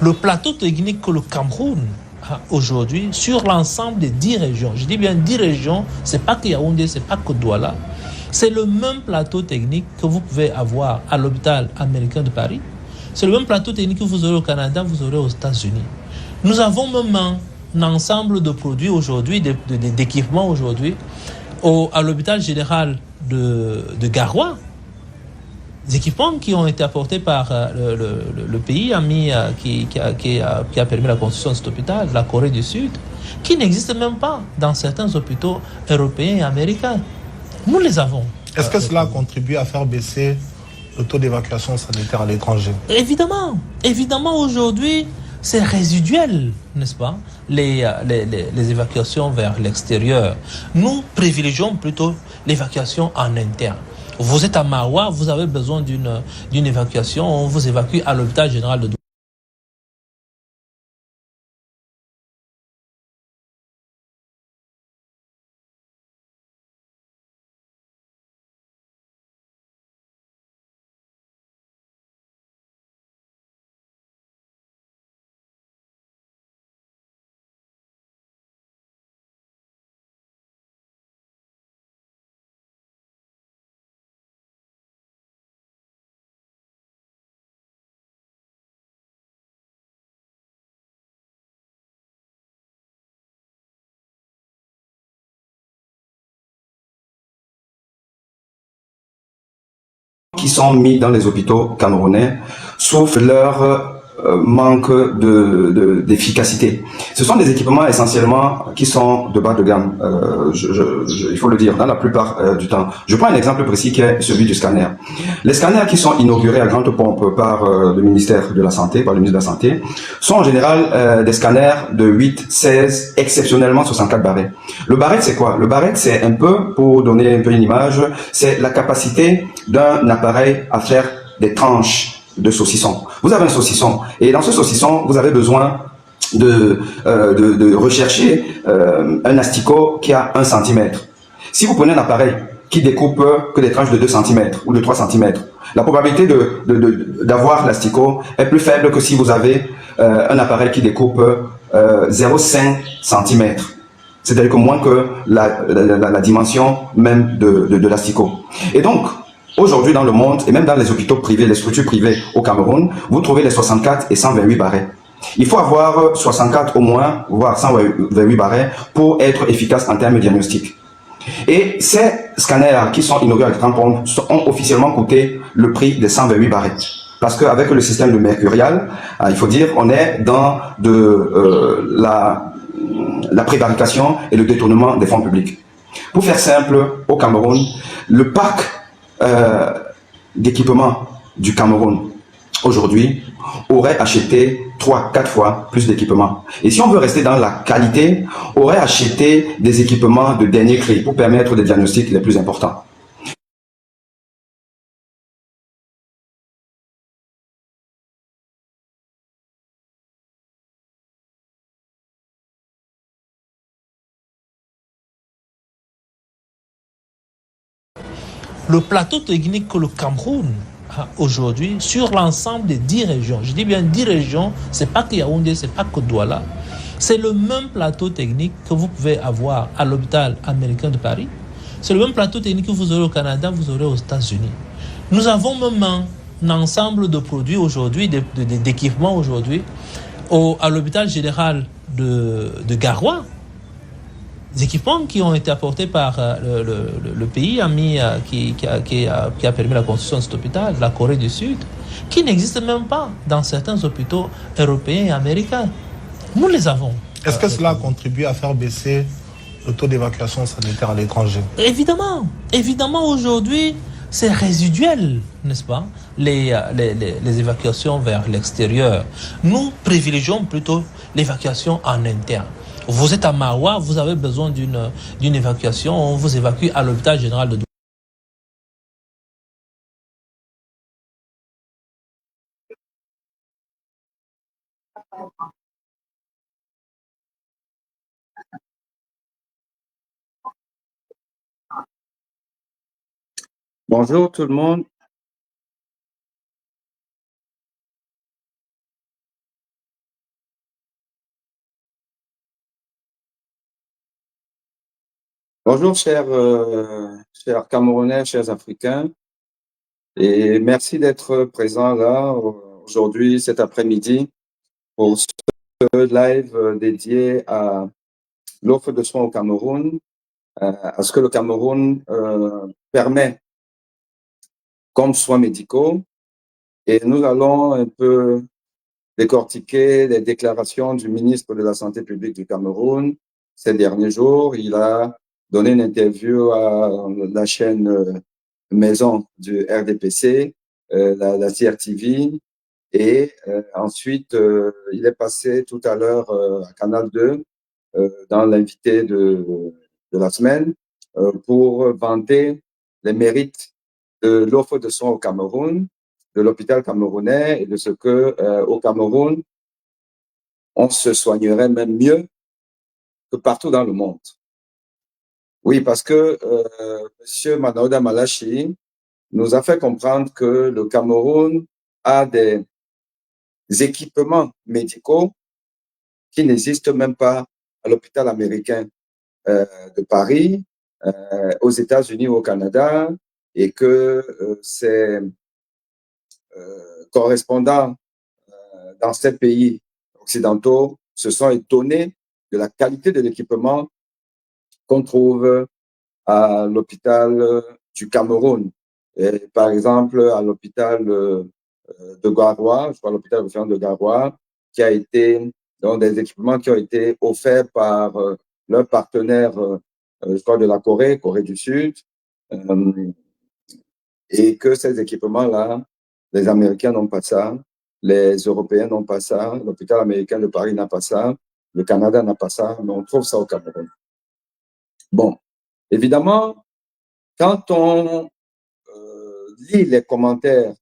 Le plateau technique que le Cameroun a aujourd'hui sur l'ensemble des 10 régions, je dis bien 10 régions, c'est pas que Yaoundé, c'est pas que Douala, c'est le même plateau technique que vous pouvez avoir à l'hôpital américain de Paris. C'est le même plateau technique que vous aurez au Canada, vous aurez aux États-Unis. Nous avons même un ensemble de produits aujourd'hui, d'équipements aujourd'hui, à l'hôpital général de Garoua, des équipements qui ont été apportés par le pays ami qui a permis la construction de cet hôpital, la Corée du Sud, qui n'existent même pas dans certains hôpitaux européens et américains. Nous les avons. Est-ce que cela a contribué à faire baisser le taux d'évacuation sanitaire à l'étranger? Évidemment. Évidemment, aujourd'hui, c'est résiduel, n'est-ce pas, les évacuations vers l'extérieur. Nous privilégions plutôt l'évacuation en interne. Vous êtes à Maroua, vous avez besoin d'une évacuation, on vous évacue à l'hôpital général de Douala. Qui sont mis dans les hôpitaux camerounais souffrent leur manque d'efficacité. Ce sont des équipements essentiellement qui sont de bas de gamme, il faut le dire, dans la plupart du temps. Je prends un exemple précis qui est celui du scanner. Les scanners qui sont inaugurés à grande pompe par le ministère de la Santé, par le ministre de la Santé, sont en général des scanners de 8, 16, exceptionnellement 64 barrettes. Le barrette, c'est quoi? Le barrette, c'est un peu, pour donner un peu une image, c'est la capacité d'un appareil à faire des tranches de saucisson. Vous avez un saucisson, et dans ce saucisson, vous avez besoin de rechercher un asticot qui a 1 cm. Si vous prenez un appareil qui découpe que des tranches de 2 cm ou de 3 cm, la probabilité d'avoir l'asticot est plus faible que si vous avez un appareil qui découpe 0,5 cm. C'est-à-dire que moins que la dimension même de l'asticot. Et donc, aujourd'hui dans le monde, et même dans les hôpitaux privés, les structures privées au Cameroun, vous trouvez les 64 et 128 barrets. Il faut avoir 64 au moins, voire 128 barrets pour être efficace en termes diagnostiques. Et ces scanners qui sont inaugurés à grande pompe ont officiellement coûté le prix des 128 barrets. Parce qu'avec le système de Mercurial, il faut dire, on est dans la prévarication et le détournement des fonds publics. Pour faire simple, au Cameroun, le parc d'équipement du Cameroun aujourd'hui aurait acheté 3-4 fois plus d'équipements. Et si on veut rester dans la qualité, aurait acheté des équipements de dernier cri pour permettre des diagnostics les plus importants. Le plateau technique que le Cameroun a aujourd'hui sur l'ensemble des 10 régions, je dis bien 10 régions, c'est pas que Yaoundé, c'est pas que Douala, c'est le même plateau technique que vous pouvez avoir à l'hôpital américain de Paris. C'est le même plateau technique que vous aurez au Canada, vous aurez aux États-Unis. Nous avons même un ensemble de produits aujourd'hui, d'équipements aujourd'hui, à l'hôpital général de Garoua, des équipements qui ont été apportés par le pays ami qui a permis la construction de cet hôpital, la Corée du Sud, qui n'existent même pas dans certains hôpitaux européens et américains. Nous les avons. Est-ce que cela a contribué à faire baisser le taux d'évacuation sanitaire à l'étranger? Évidemment. Évidemment, aujourd'hui, c'est résiduel, n'est-ce pas, les évacuations vers l'extérieur. Nous privilégions plutôt l'évacuation en interne. Vous êtes à Maroua, vous avez besoin d'une évacuation, on vous évacue à l'hôpital général de Douala. Bonjour tout le monde. Bonjour, chers Camerounais, chers Africains, et merci d'être présents là aujourd'hui, cet après-midi, pour ce live dédié à l'offre de soins au Cameroun, à ce que le Cameroun permet comme soins médicaux. Et nous allons un peu décortiquer les déclarations du ministre de la Santé publique du Cameroun ces derniers jours. Il a donné une interview à la chaîne maison du RDPC, la CRTV, et ensuite il est passé tout à l'heure à Canal 2 dans l'invité de la semaine pour vanter les mérites de l'offre de soins au Cameroun, de l'hôpital camerounais et de ce que au Cameroun, on se soignerait même mieux que partout dans le monde. Oui, parce que M. Manaouda Malachi nous a fait comprendre que le Cameroun a des équipements médicaux qui n'existent même pas à l'hôpital américain de Paris, aux États-Unis ou au Canada, et que ces correspondants dans ces pays occidentaux se sont étonnés de la qualité de l'équipement qu'on trouve à l'hôpital du Cameroun. Et par exemple, à l'hôpital de Garoua, je crois l'hôpital référent de Garoua, qui a été, donc des équipements qui ont été offerts par leur partenaire, je crois de la Corée du Sud, et que ces équipements-là, les Américains n'ont pas ça, les Européens n'ont pas ça, l'hôpital américain de Paris n'a pas ça, le Canada n'a pas ça, mais on trouve ça au Cameroun. Bon, évidemment, quand on lit les commentaires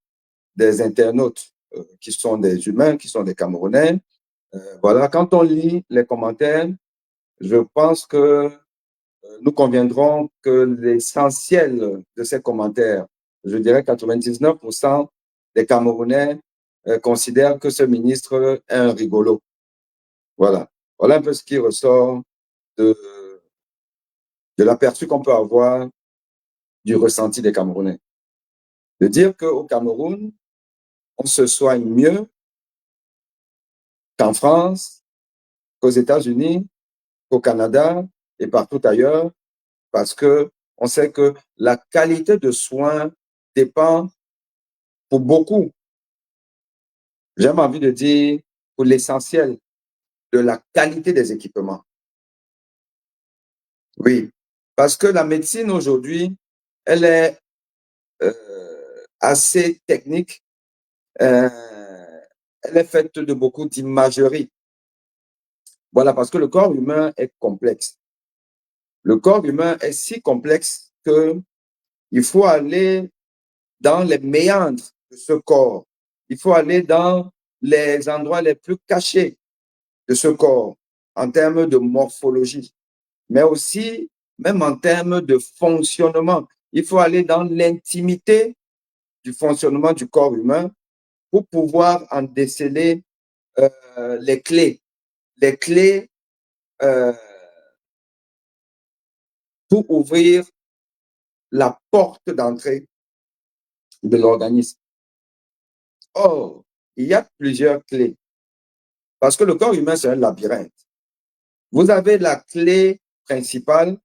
des internautes qui sont des humains, qui sont des Camerounais, voilà, quand on lit les commentaires, je pense que nous conviendrons que l'essentiel de ces commentaires, je dirais 99% des Camerounais considèrent que ce ministre est un rigolo. Voilà. Voilà un peu ce qui ressort de l'aperçu qu'on peut avoir du ressenti des Camerounais. De dire qu'au Cameroun, on se soigne mieux qu'en France, qu'aux États-Unis, qu'au Canada et partout ailleurs, parce que on sait que la qualité de soins dépend pour beaucoup, j'ai envie de dire pour l'essentiel, de la qualité des équipements. Oui, parce que la médecine aujourd'hui, elle est assez technique, elle est faite de beaucoup d'imagerie. Voilà, parce que le corps humain est complexe. Le corps humain est si complexe qu'il faut aller dans les méandres de ce corps. Il faut aller dans les endroits les plus cachés de ce corps en termes de morphologie, mais aussi même en termes de fonctionnement. Il faut aller dans l'intimité du fonctionnement du corps humain pour pouvoir en déceler les clés pour ouvrir la porte d'entrée de l'organisme. Or, il y a plusieurs clés parce que le corps humain, c'est un labyrinthe. Vous avez la clé principale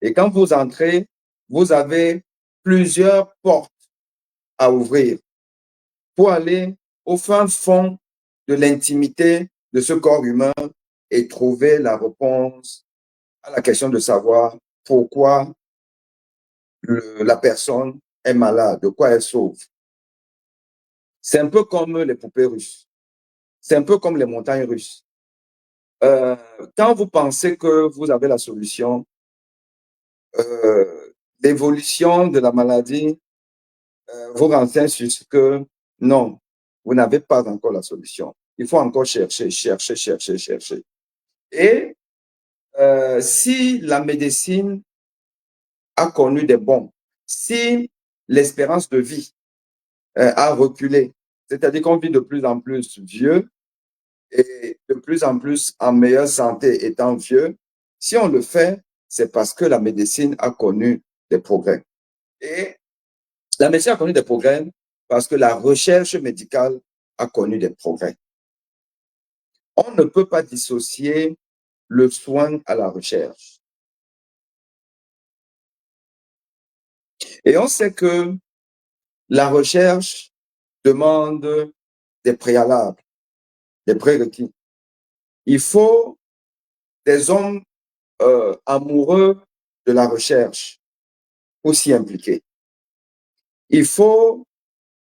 et quand vous entrez, vous avez plusieurs portes à ouvrir pour aller au fin fond de l'intimité de ce corps humain et trouver la réponse à la question de savoir pourquoi la personne est malade, de quoi elle souffre. C'est un peu comme les poupées russes. C'est un peu comme les montagnes russes. Quand vous pensez que vous avez la solution, l'évolution de la maladie vous renseigne sur ce que non, vous n'avez pas encore la solution. Il faut encore chercher. Et si la médecine a connu des bons, si l'espérance de vie a reculé, c'est-à-dire qu'on vit de plus en plus vieux et de plus en plus en meilleure santé étant vieux, si on le fait, c'est parce que la médecine a connu des progrès. Et la médecine a connu des progrès parce que la recherche médicale a connu des progrès. On ne peut pas dissocier le soin à la recherche. Et on sait que la recherche demande des préalables, des prérequis. Il faut des hommes amoureux de la recherche pour s'y impliquer. Il faut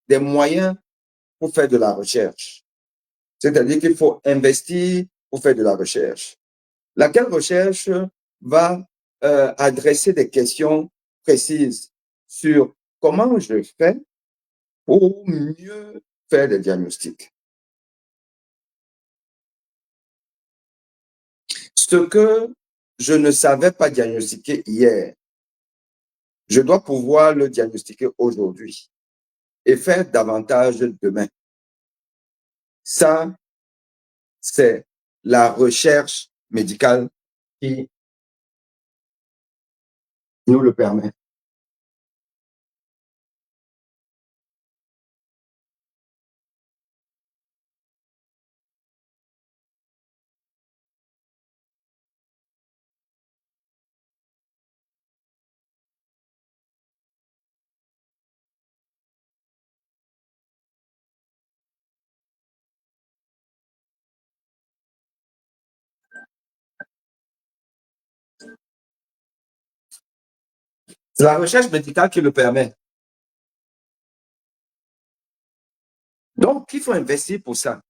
des moyens pour faire de la recherche. C'est-à-dire qu'il faut investir pour faire de la recherche. Laquelle recherche va adresser des questions précises sur comment je fais pour mieux faire des diagnostics. Ce que je ne savais pas diagnostiquer hier, je dois pouvoir le diagnostiquer aujourd'hui et faire davantage demain. Ça, c'est la recherche médicale qui nous le permet. C'est la recherche médicale qui le permet. Donc, il faut investir pour ça.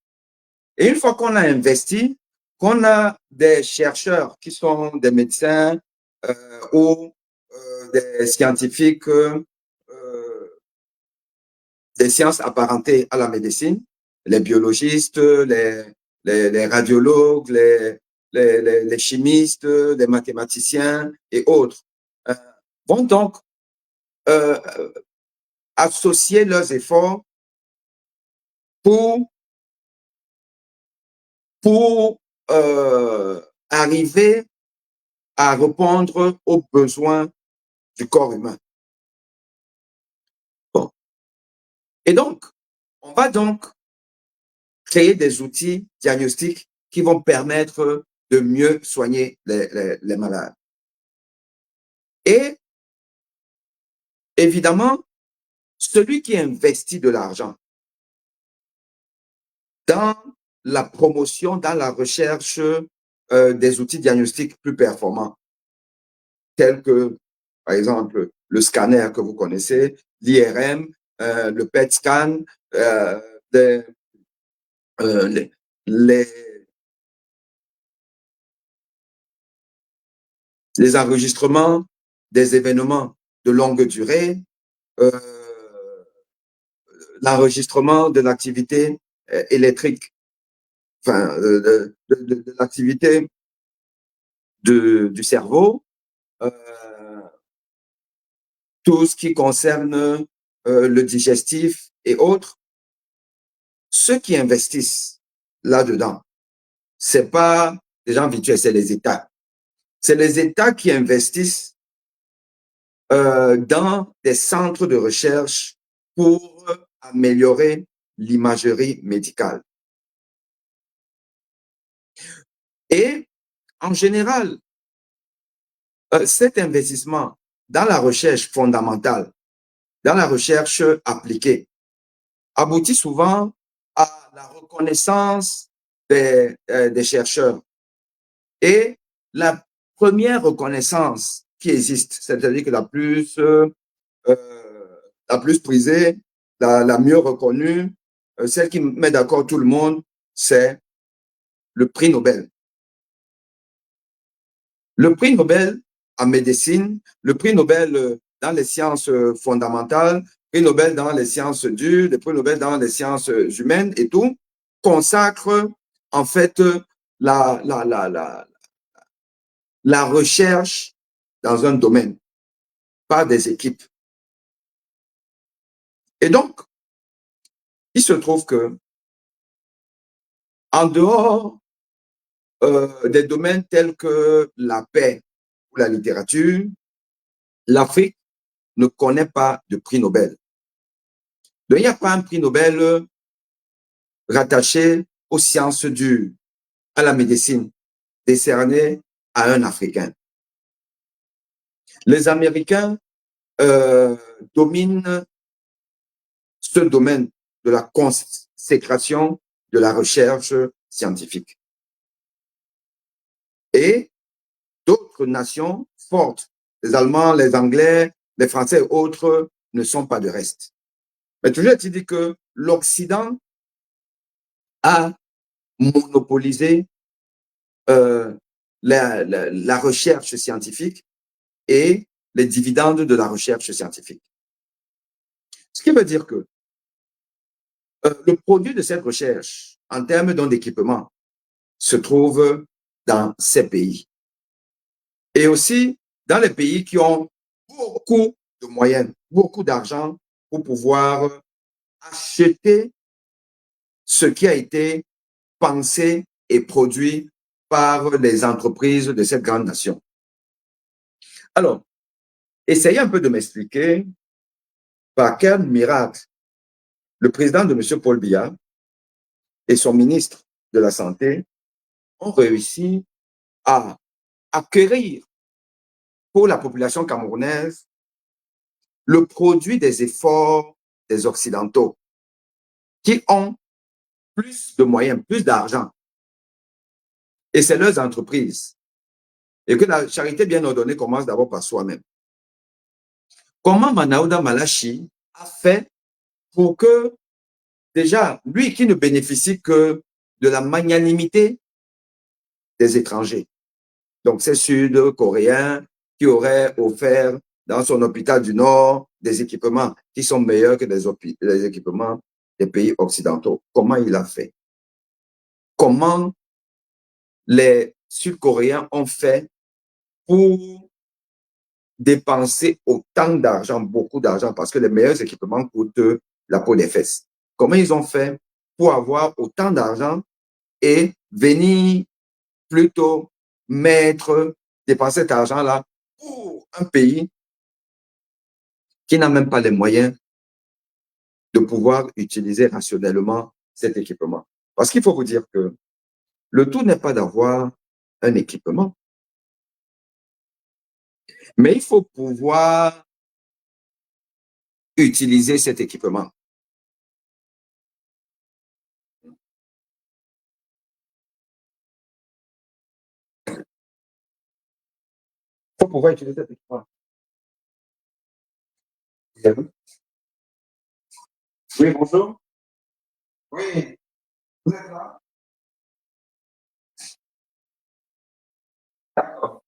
Et une fois qu'on a investi, qu'on a des chercheurs qui sont des médecins ou des scientifiques des sciences apparentées à la médecine, les biologistes, les radiologues, les chimistes, les mathématiciens et autres, vont donc associer leurs efforts pour arriver à répondre aux besoins du corps humain. Bon. Et donc, on va donc créer des outils diagnostiques qui vont permettre de mieux soigner les malades. Et évidemment, celui qui investit de l'argent dans la promotion, dans la recherche des outils diagnostiques plus performants, tels que, par exemple, le scanner que vous connaissez, l'IRM, le PET scan, les enregistrements des événements de longue durée, l'enregistrement de l'activité électrique, enfin, de l'activité du cerveau, tout ce qui concerne le digestif et autres. Ceux qui investissent là-dedans, c'est pas des gens virtuels, c'est les États. C'est les États qui investissent dans des centres de recherche pour améliorer l'imagerie médicale. Et en général, cet investissement dans la recherche fondamentale, dans la recherche appliquée, aboutit souvent à la reconnaissance des chercheurs. Et la première reconnaissance qui existe, c'est-à-dire que la plus prisée, la mieux reconnue, celle qui met d'accord tout le monde, c'est le prix Nobel. Le prix Nobel en médecine, le prix Nobel dans les sciences fondamentales, le prix Nobel dans les sciences dures, le prix Nobel dans les sciences humaines et tout, consacre en fait la recherche dans un domaine par des équipes. Et donc, il se trouve que en dehors des domaines tels que la paix ou la littérature, l'Afrique ne connaît pas de prix Nobel. Donc, il n'y a pas un prix Nobel rattaché aux sciences dures, à la médecine, décerné à un Africain. Les Américains dominent ce domaine de la consécration de la recherche scientifique. Et d'autres nations fortes, les Allemands, les Anglais, les Français et autres, ne sont pas de reste. Mais toujours est-il dit que l'Occident a monopolisé la recherche scientifique et les dividendes de la recherche scientifique. Ce qui veut dire que le produit de cette recherche, en termes d'équipement, se trouve dans ces pays. Et aussi dans les pays qui ont beaucoup de moyens, beaucoup d'argent pour pouvoir acheter ce qui a été pensé et produit par les entreprises de cette grande nation. Alors, essayez un peu de m'expliquer par quel miracle le président de M. Paul Biya et son ministre de la Santé ont réussi à acquérir pour la population camerounaise le produit des efforts des Occidentaux qui ont plus de moyens, plus d'argent. Et c'est leurs entreprises. Et que la charité bien ordonnée commence d'abord par soi-même. Comment Manaouda Malachi a fait pour que, déjà, lui qui ne bénéficie que de la magnanimité des étrangers, donc ces Sud-Coréens qui auraient offert dans son hôpital du Nord des équipements qui sont meilleurs que les équipements des pays occidentaux. Comment il a fait? Comment les Sud-Coréens ont fait pour dépenser autant d'argent, beaucoup d'argent, parce que les meilleurs équipements coûtent la peau des fesses. Comment ils ont fait pour avoir autant d'argent et venir plutôt dépenser cet argent-là pour un pays qui n'a même pas les moyens de pouvoir utiliser rationnellement cet équipement. Parce qu'il faut vous dire que le tout n'est pas d'avoir un équipement, mais il faut pouvoir utiliser cet équipement. Il faut pouvoir utiliser cet équipement. Oui, bonjour. Oui, vous êtes là? D'accord.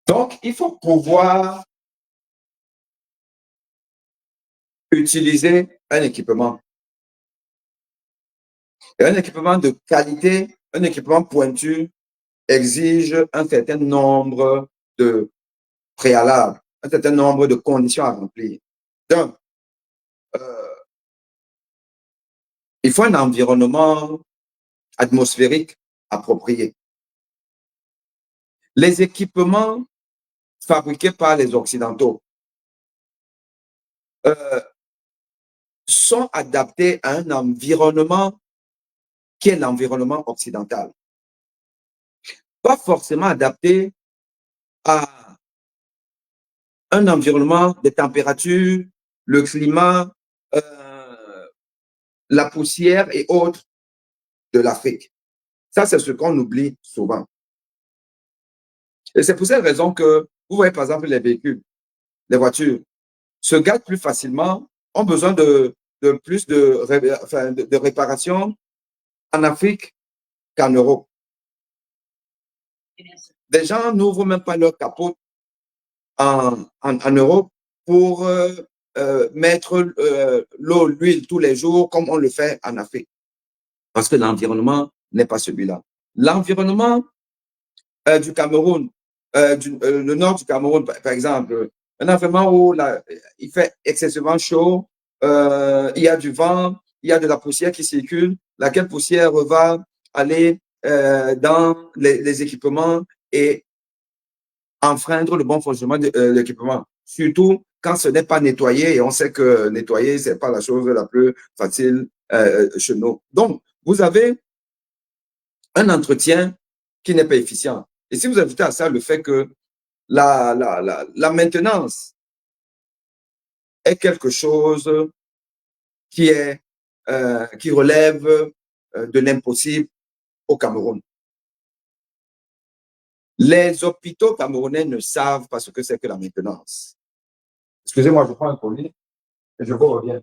Donc, il faut pouvoir utiliser un équipement. Et un équipement de qualité, un équipement pointu, exige un certain nombre de préalables, un certain nombre de conditions à remplir. Donc, il faut un environnement atmosphérique approprié. Les équipements fabriqués par les Occidentaux sont adaptés à un environnement qui est l'environnement occidental. Pas forcément adapté à un environnement de température, le climat, la poussière et autres de l'Afrique. Ça, c'est ce qu'on oublie souvent. Et c'est pour cette raison que, vous voyez par exemple les véhicules, les voitures, se gâtent plus facilement, ont besoin de plus de réparation en Afrique qu'en Europe. Des gens n'ouvrent même pas leur capot en Europe pour mettre l'eau, l'huile tous les jours comme on le fait en Afrique. Parce que l'environnement n'est pas celui-là. L'environnement du Cameroun, le nord du Cameroun, par exemple, un environnement où il fait excessivement chaud, il y a du vent, il y a de la poussière qui circule, laquelle poussière va aller dans les équipements et enfreindre le bon fonctionnement de l'équipement. Surtout quand ce n'est pas nettoyé, et on sait que nettoyer, c'est pas la chose la plus facile chez nous. Donc, vous avez un entretien qui n'est pas efficient. Et si vous ajoutez à ça le fait que la maintenance est quelque chose qui relève de l'impossible au Cameroun. Les hôpitaux camerounais ne savent pas ce que c'est que la maintenance. Excusez-moi, je prends un colis et je vous reviens.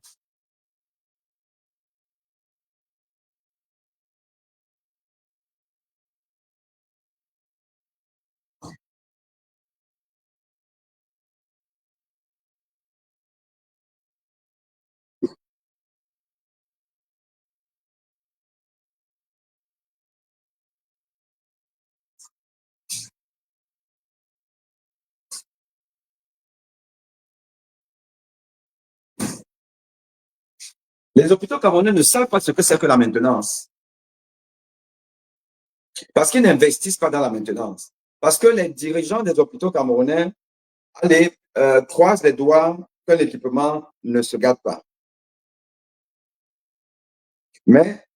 Les hôpitaux camerounais ne savent pas ce que c'est que la maintenance. Parce qu'ils n'investissent pas dans la maintenance. Parce que les dirigeants des hôpitaux camerounais croisent les doigts que l'équipement ne se gâte pas. Mais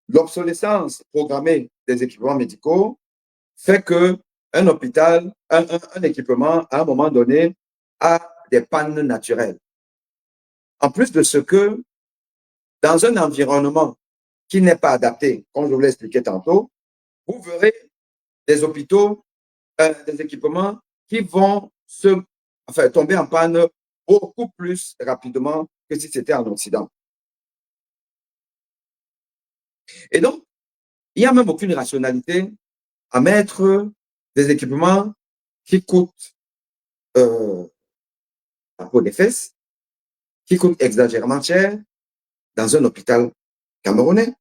l'obsolescence programmée des équipements médicaux fait que un hôpital, un équipement, à un moment donné, a des pannes naturelles. En plus de ce que, dans un environnement qui n'est pas adapté, comme je vous l'ai expliqué tantôt, vous verrez des hôpitaux, des équipements qui vont tomber en panne beaucoup plus rapidement que si c'était en Occident. Et donc, il n'y a même aucune rationalité à mettre des équipements qui coûtent la peau des fesses, qui coûtent exagérément cher dans un hôpital camerounais.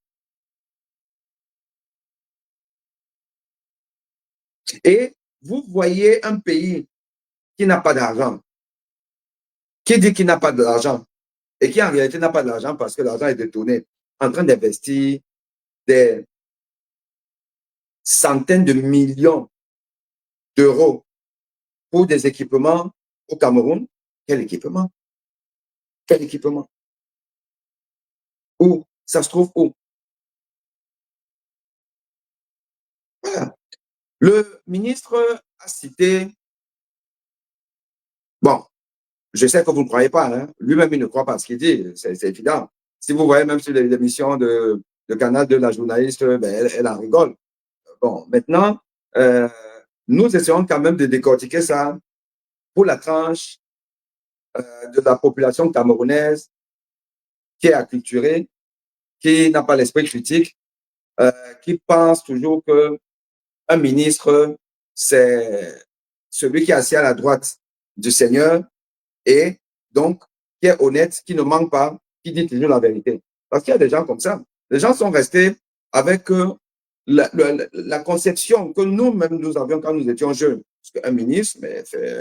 Et vous voyez un pays qui n'a pas d'argent, qui dit qu'il n'a pas d'argent, et qui en réalité n'a pas d'argent parce que l'argent est détourné, en train d'investir des centaines de millions d'euros pour des équipements au Cameroun. Quel équipement? Quel équipement? Où? Ça se trouve où? Voilà. Le ministre a cité, bon, je sais que vous ne croyez pas, hein? Lui-même il ne croit pas à ce qu'il dit, c'est évident. Si vous voyez même sur l'émission de Canal de la journaliste, ben, elle en rigole. Bon, maintenant, nous essayons quand même de décortiquer ça pour la tranche de la population camerounaise qui est acculturée, qui n'a pas l'esprit critique, qui pense toujours qu'un ministre, c'est celui qui est assis à la droite du Seigneur et donc qui est honnête, qui ne ment pas, qui dit toujours la vérité. Parce qu'il y a des gens comme ça. Les gens sont restés avec la conception que nous-mêmes nous avions quand nous étions jeunes. Parce qu'un ministre,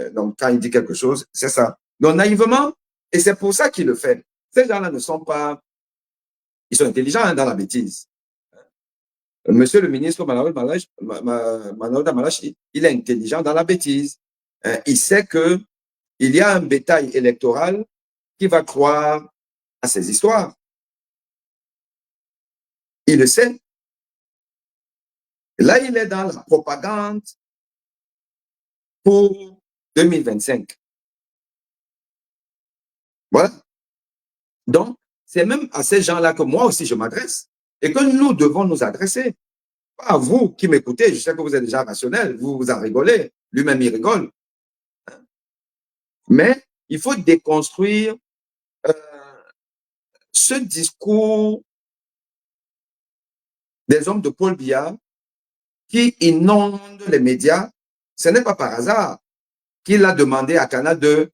donc quand il dit quelque chose, c'est ça. Donc naïvement, et c'est pour ça qu'il le fait. Ces gens-là ne sont pas, ils sont intelligents hein, dans la bêtise. Monsieur le ministre Manoel Damalachi, il est intelligent dans la bêtise. Il sait que il y a un bétail électoral qui va croire à ces histoires. Il le sait. Là, il est dans la propagande pour 2025. Voilà. Donc, c'est même à ces gens-là que moi aussi je m'adresse et que nous devons nous adresser. Pas à vous qui m'écoutez, je sais que vous êtes déjà rationnel, vous en rigolez, lui-même il rigole. Mais il faut déconstruire ce discours des hommes de Paul Biya qui inondent les médias. Ce n'est pas par hasard qu'il a demandé à Canal de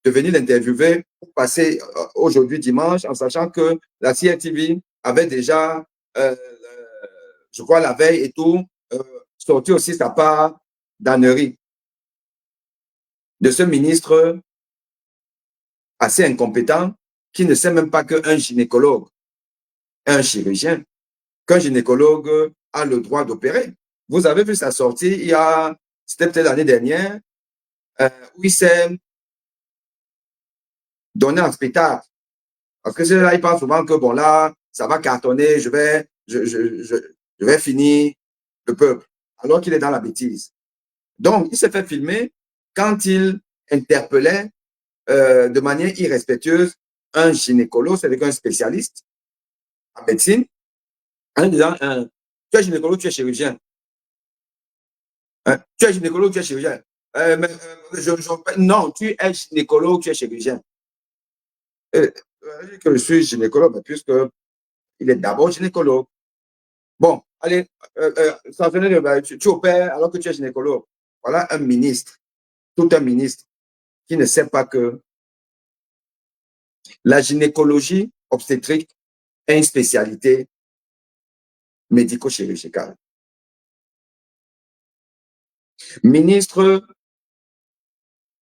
venir l'interviewer pour passer aujourd'hui dimanche, en sachant que la CRTV avait déjà, je crois la veille et tout, sorti aussi sa part d'ânerie. de ce ministre assez incompétent qui ne sait même pas qu'un gynécologue, un chirurgien, qu'un gynécologue a le droit d'opérer. Vous avez vu sa sortie c'était peut-être l'année dernière, où il s'est donné un spectacle. Parce que là, il pense souvent que bon, là, ça va cartonner, je vais finir le peuple, alors qu'il est dans la bêtise. Donc, il s'est fait filmer quand il interpellait de manière irrespectueuse un gynécologue, c'est-à-dire un spécialiste en médecine, en disant tu es gynécologue, tu es chirurgien. Tu es gynécologue, tu es chirurgien. Non, tu es gynécologue, tu es chirurgien. Que je suis gynécologue, puisque il est d'abord gynécologue. Bon, allez, tu opères alors que tu es gynécologue. Voilà un ministre, tout un ministre, qui ne sait pas que la gynécologie obstétrique est une spécialité médico-chirurgicale. Ministre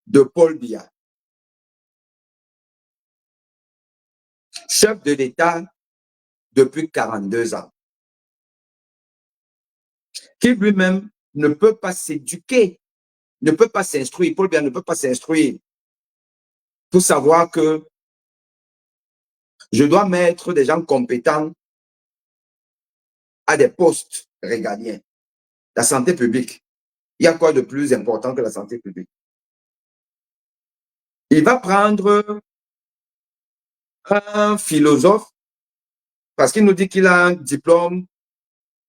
de Paul Biya, chef de l'État depuis 42 ans, qui lui-même ne peut pas s'éduquer, ne peut pas s'instruire. Paul Biya ne peut pas s'instruire pour savoir que je dois mettre des gens compétents à des postes régaliens. La santé publique. Il y a quoi de plus important que la santé publique? Il va prendre un philosophe parce qu'il nous dit qu'il a un diplôme,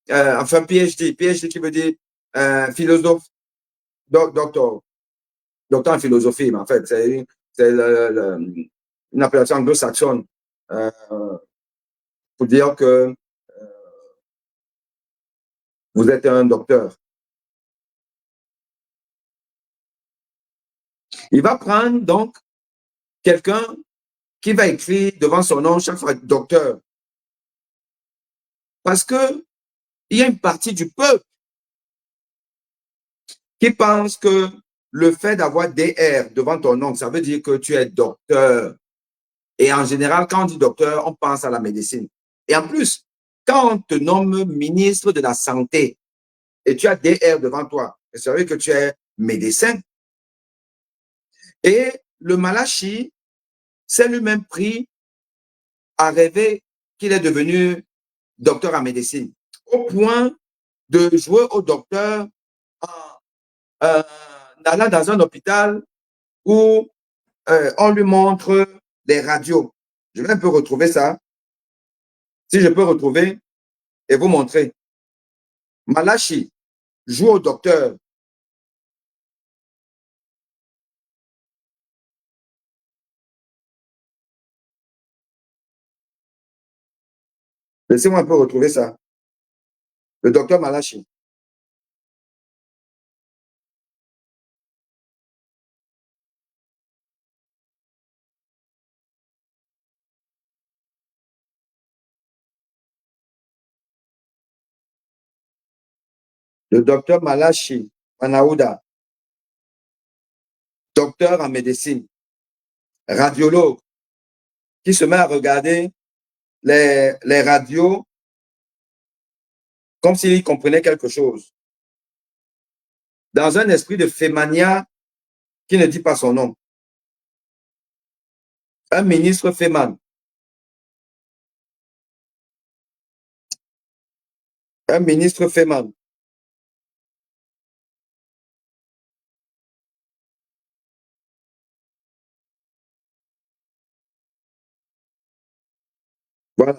enfin PhD qui veut dire philosophe, docteur en philosophie, mais en fait, c'est une appellation anglo-saxonne pour dire que vous êtes un docteur. Il va prendre donc quelqu'un qui va écrire devant son nom chaque fois docteur. Parce que il y a une partie du peuple qui pense que le fait d'avoir DR devant ton nom, ça veut dire que tu es docteur. Et en général, quand on dit docteur, on pense à la médecine. Et en plus, quand on te nomme ministre de la Santé et tu as DR devant toi, ça veut dire que tu es médecin. Et le Malachi s'est lui-même pris à rêver qu'il est devenu docteur en médecine, au point de jouer au docteur en allant dans un hôpital où on lui montre les radios. Je vais un peu retrouver ça. Si je peux retrouver et vous montrer. Malachi joue au docteur. Laissez-moi un peu retrouver ça. Le docteur Malachi. Le docteur Malachi Manaouda, docteur en médecine, radiologue, qui se met à regarder les radios comme s'il comprenait quelque chose. Dans un esprit de fémania qui ne dit pas son nom. Un ministre féman. Un ministre féman. Voilà.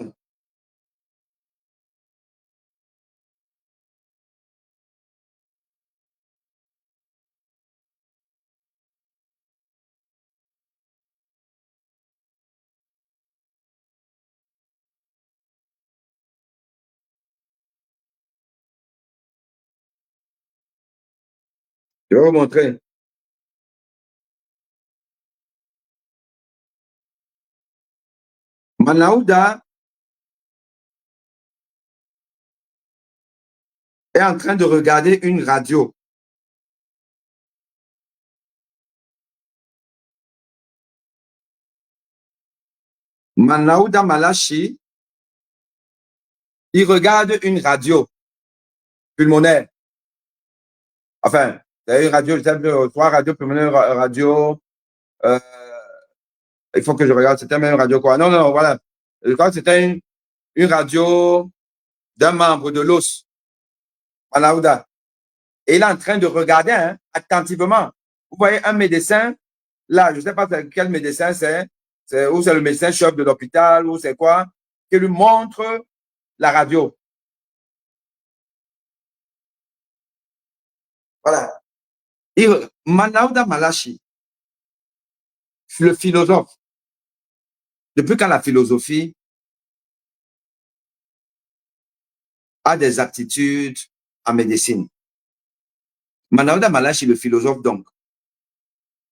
Je vais vous montrer. Manaouda est en train de regarder une radio. Manaouda Malachi, il regarde une radio pulmonaire. Enfin, c'est une radio, trois radios pulmonaires, radio. Il faut que je regarde, c'était même une radio quoi? Non, non, voilà. Je crois que c'était une radio d'un membre de l'os, Manaouda. Et il est en train de regarder hein, attentivement. Vous voyez un médecin, là, je ne sais pas quel médecin c'est, ou c'est le médecin chef de l'hôpital, ou c'est quoi, qui lui montre la radio. Voilà. Manaouda Malachi, le philosophe, depuis quand la philosophie a des aptitudes en médecine. Manaouda Malachi, le philosophe donc,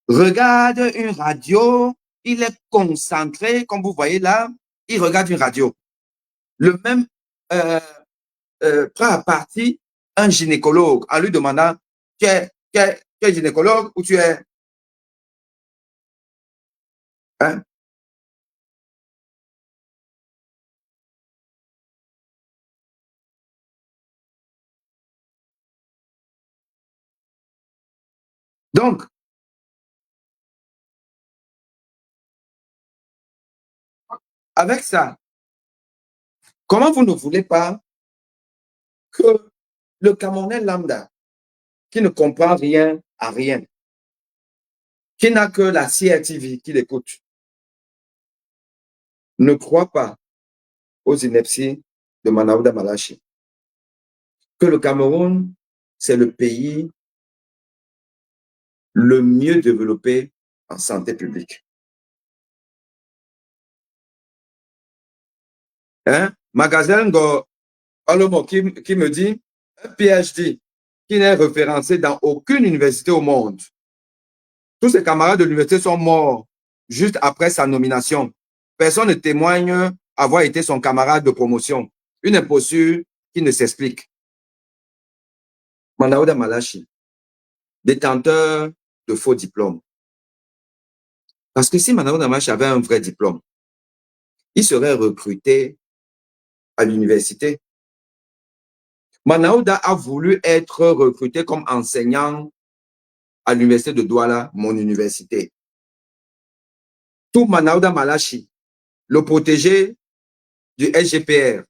regarde une radio, il est concentré, comme vous voyez là, il regarde une radio. Le même prend à partie un gynécologue en lui demandant tu es gynécologue ou tu es... Hein? Donc, avec ça, comment vous ne voulez pas que le Camerounais lambda, qui ne comprend rien à rien, qui n'a que la CRTV qui l'écoute, ne croit pas aux inepties de Manaouda Malachi, que le Cameroun, c'est le pays le mieux développé en santé publique. Hein? Magasin Olomo qui me dit un PhD qui n'est référencé dans aucune université au monde. Tous ses camarades de l'université sont morts juste après sa nomination. Personne ne témoigne avoir été son camarade de promotion. Une imposture qui ne s'explique. Manaouda Malachi, détenteur de faux diplômes. Parce que si Manaouda Malachi avait un vrai diplôme, il serait recruté à l'université. Manaouda a voulu être recruté comme enseignant à l'université de Douala, mon université. Tout Manaouda Malachi, le protégé du SGPR,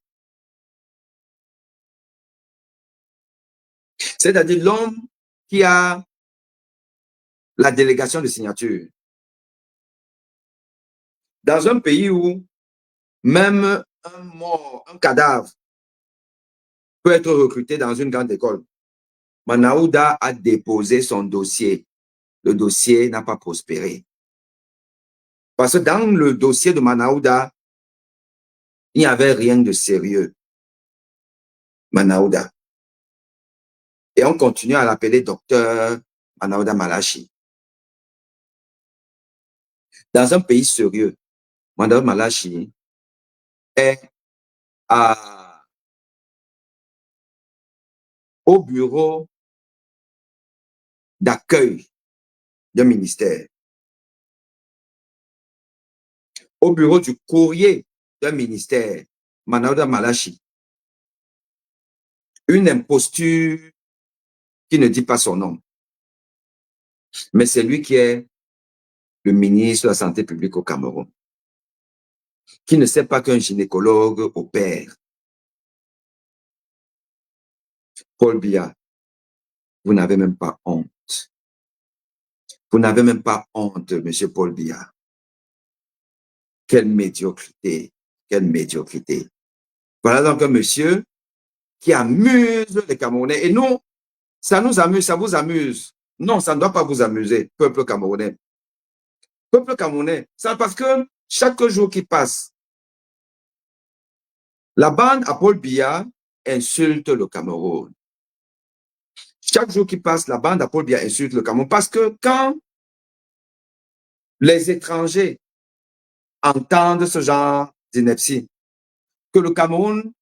c'est-à-dire l'homme qui a la délégation de signature. Dans un pays où même un mort, un cadavre peut être recruté dans une grande école, Manaouda a déposé son dossier. Le dossier n'a pas prospéré. Parce que dans le dossier de Manaouda, il n'y avait rien de sérieux. Manaouda. Et on continue à l'appeler docteur Manaouda Malachi. Dans un pays sérieux, Manaouda Malachi est au bureau d'accueil d'un ministère, au bureau du courrier d'un ministère, Manaouda Malachi. Une imposture qui ne dit pas son nom. Mais c'est lui qui est le ministre de la Santé publique au Cameroun, qui ne sait pas qu'un gynécologue opère. Paul Biya, vous n'avez même pas honte. Vous n'avez même pas honte, monsieur Paul Biya. Quelle médiocrité, quelle médiocrité. Voilà donc un monsieur qui amuse les Camerounais. Et nous, ça nous amuse, ça vous amuse. Non, ça ne doit pas vous amuser, peuple camerounais. Peuple camerounais, c'est parce que chaque jour qui passe, la bande à Paul Biya insulte le Cameroun. Chaque jour qui passe, la bande à Paul Biya insulte le Cameroun. Parce que quand les étrangers entendent ce genre d'ineptie, que le Cameroun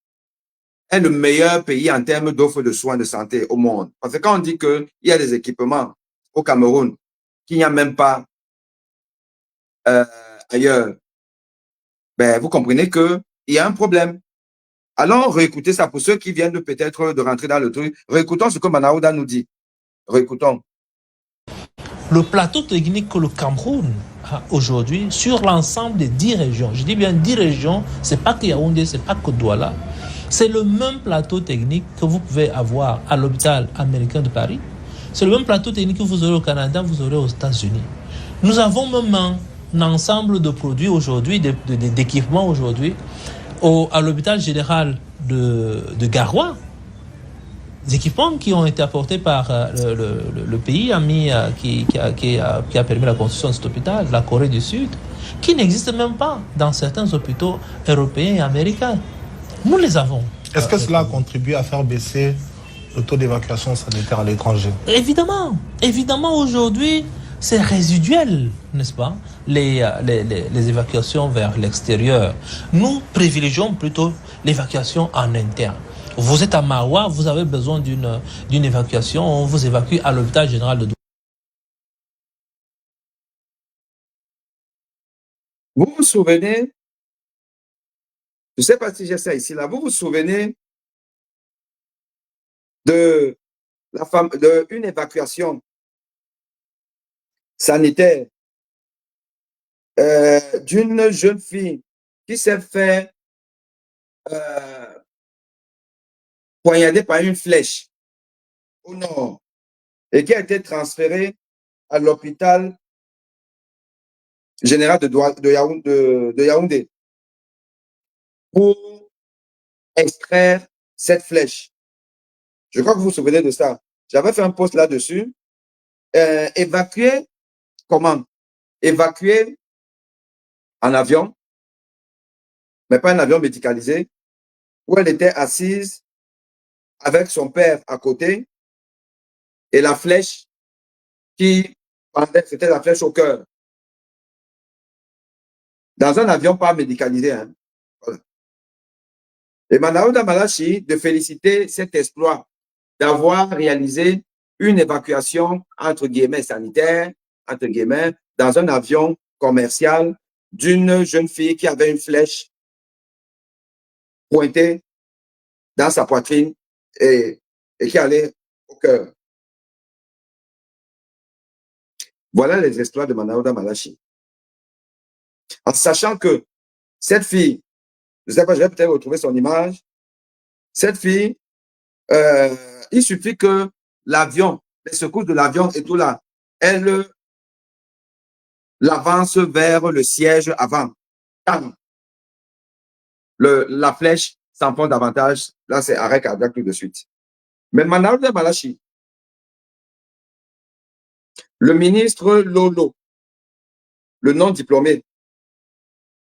est le meilleur pays en termes d'offres de soins de santé au monde. Parce que quand on dit qu'il y a des équipements au Cameroun qu'il n'y a même pas ailleurs, ben, vous comprenez qu'il y a un problème. Allons réécouter ça pour ceux qui viennent peut-être de rentrer dans le truc. Réécoutons ce que Manaouda nous dit. Réécoutons. Le plateau technique que le Cameroun a aujourd'hui sur l'ensemble des 10 régions, je dis bien 10 régions, c'est pas que Yaoundé, c'est pas que Douala, c'est le même plateau technique que vous pouvez avoir à l'hôpital américain de Paris. C'est le même plateau technique que vous aurez au Canada, vous aurez aux États-Unis. Nous avons même un ensemble de produits aujourd'hui, d'équipements aujourd'hui, à l'hôpital général de Garoua. Des équipements qui ont été apportés par le pays ami qui a permis la construction de cet hôpital, la Corée du Sud, qui n'existent même pas dans certains hôpitaux européens et américains. Nous les avons. Est-ce que cela a contribué à faire baisser le taux d'évacuation sanitaire à l'étranger? Évidemment. Évidemment, aujourd'hui, c'est résiduel, n'est-ce pas, les évacuations vers l'extérieur. Nous privilégions plutôt l'évacuation en interne. Vous êtes à Maroua, vous avez besoin d'une évacuation, on vous évacue à l'hôpital général de Douala. Vous vous souvenez, je ne sais pas si j'ai ça ici, là, vous vous souvenez de une évacuation sanitaire d'une jeune fille qui s'est fait poignarder par une flèche au nord et qui a été transférée à l'hôpital général de Yaoundé pour extraire cette flèche. Je crois que vous vous souvenez de ça. J'avais fait un post là-dessus. Évacuer, comment? Évacuer en avion, mais pas un avion médicalisé, où elle était assise avec son père à côté et la flèche qui pendait, c'était la flèche au cœur. Dans un avion pas médicalisé. Hein. Voilà. Et Manaouda Malachi de féliciter cet exploit d'avoir réalisé une évacuation, entre guillemets, sanitaire, entre guillemets, dans un avion commercial d'une jeune fille qui avait une flèche pointée dans sa poitrine et qui allait au cœur. Voilà les exploits de Manaouda Malachi. En sachant que cette fille, je ne sais pas, je vais peut-être retrouver son image, cette fille, il suffit que l'avion, les secousses de l'avion et tout là, elle l'avance vers le siège avant. La flèche s'enfonce davantage. Là, c'est arrêt cardiaque tout de suite. Mais Manaouda Malachi, le ministre Lolo, le non diplômé,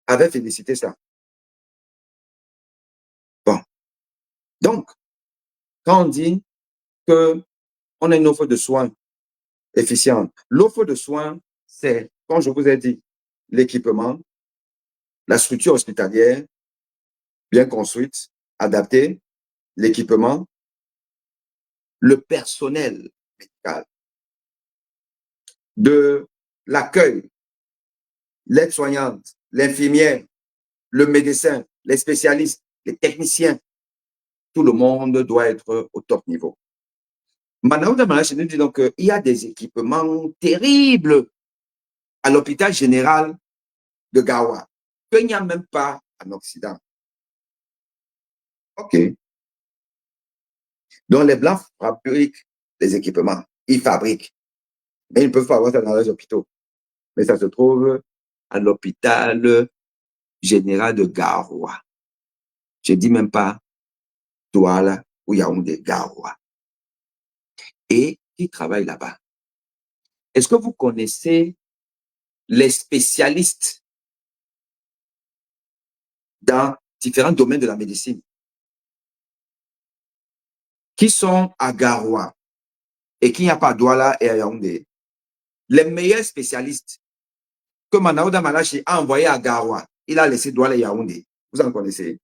avait félicité ça. Bon. Donc, quand on dit qu'on a une offre de soins efficiente, l'offre de soins, c'est, comme je vous ai dit, l'équipement, la structure hospitalière, bien construite, adaptée, l'équipement, le personnel médical, de l'accueil, l'aide-soignante, l'infirmière, le médecin, les spécialistes, les techniciens, tout le monde doit être au top niveau. Manaouda Malachi nous dit donc qu'il y a des équipements terribles à l'hôpital général de Garoua, qu'il n'y a même pas en Occident. OK. Donc les Blancs fabriquent les équipements, ils fabriquent, mais ils ne peuvent pas avoir ça dans les hôpitaux. Mais ça se trouve à l'hôpital général de Garoua. Je ne dis même pas Douala ou Yaoundé, Garoua. Et qui travaille là-bas? Est-ce que vous connaissez les spécialistes dans différents domaines de la médecine qui sont à Garoua et qu'il n'y a pas à Douala et à Yaoundé? Les meilleurs spécialistes que Manaouda Malachi a envoyés à Garoua, il a laissé Douala et Yaoundé. Vous en connaissez.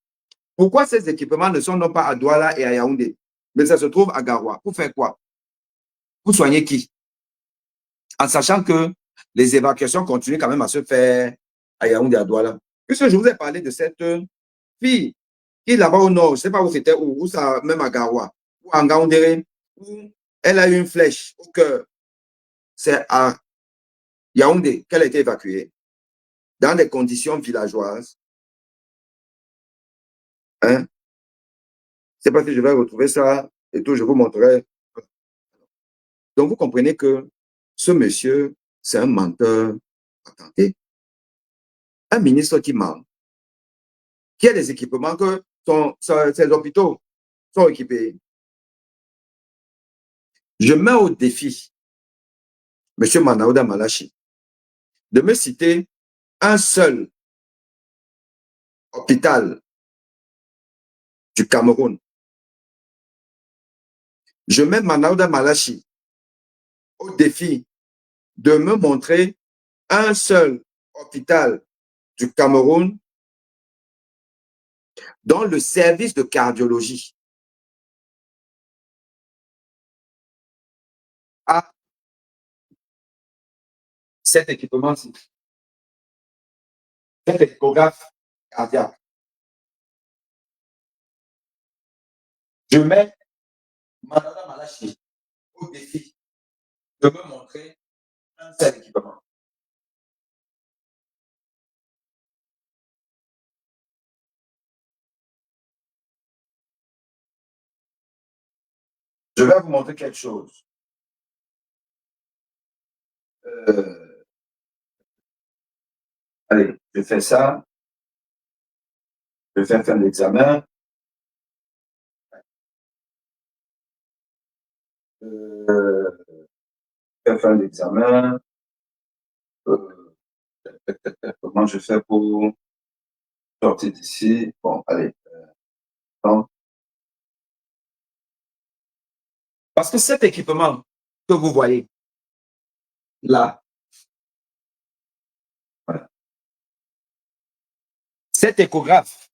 Pourquoi ces équipements ne sont non pas à Douala et à Yaoundé, mais ça se trouve à Garoua? Pour faire quoi? Pour soigner qui? En sachant que les évacuations continuent quand même à se faire à Yaoundé et à Douala. Puisque je vous ai parlé de cette fille qui est là-bas au nord, je ne sais pas où c'était, où ça, même à Garoua, ou à Ngaoundéré, où elle a eu une flèche au cœur. C'est à Yaoundé qu'elle a été évacuée dans des conditions villageoises. Hein? Je ne sais pas si je vais retrouver ça et tout, je vous montrerai. Donc, vous comprenez que ce monsieur, c'est un menteur attenté. Un ministre qui ment, qui a des équipements que ses hôpitaux sont équipés. Je mets au défi M. Manaouda Malachi de me citer un seul hôpital du Cameroun. Je mets Manaouda Malachi au défi de me montrer un seul hôpital du Cameroun dans le service de cardiologie a cet équipement-ci, cet échographe cardiaque. Je mets Manaouda Malachi au défi de me montrer un seul équipement. Je vais vous montrer quelque chose. Allez, je fais ça. Je vais faire l'examen. Je vais faire l'examen. Comment je fais pour sortir d'ici? Bon, allez. Parce que cet équipement que vous voyez là, voilà. Cet échographe,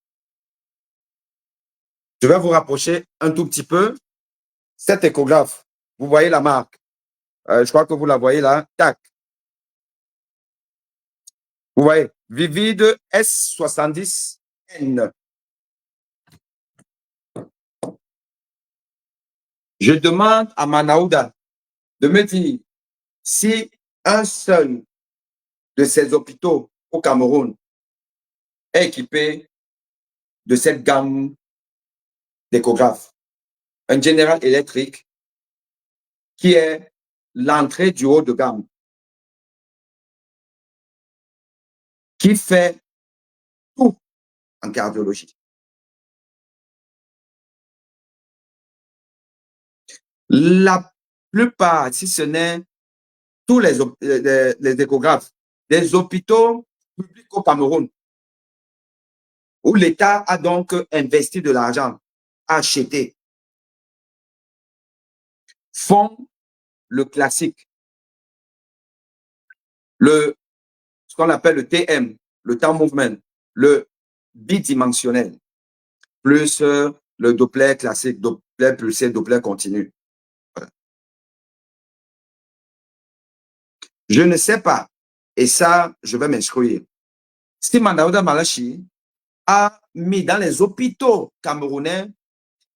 je vais vous rapprocher un tout petit peu. Cet échographe, vous voyez la marque. Je crois que vous la voyez là. Tac. Vous voyez, Vivide S70N. Je demande à Manaouda de me dire si un seul de ces hôpitaux au Cameroun est équipé de cette gamme d'échographes. Un General Electric qui est l'entrée du haut de gamme, qui fait tout en cardiologie. La plupart, si ce n'est tous les échographes des hôpitaux publics au Cameroun, où l'État a donc investi de l'argent, acheté, font le classique, ce qu'on appelle le TM, le time movement, le bidimensionnel, plus le Doppler classique, Doppler pulsé, Doppler continu. Voilà. Je ne sais pas, et ça, je vais m'instruire. Si Manaouda Malachi a mis dans les hôpitaux camerounais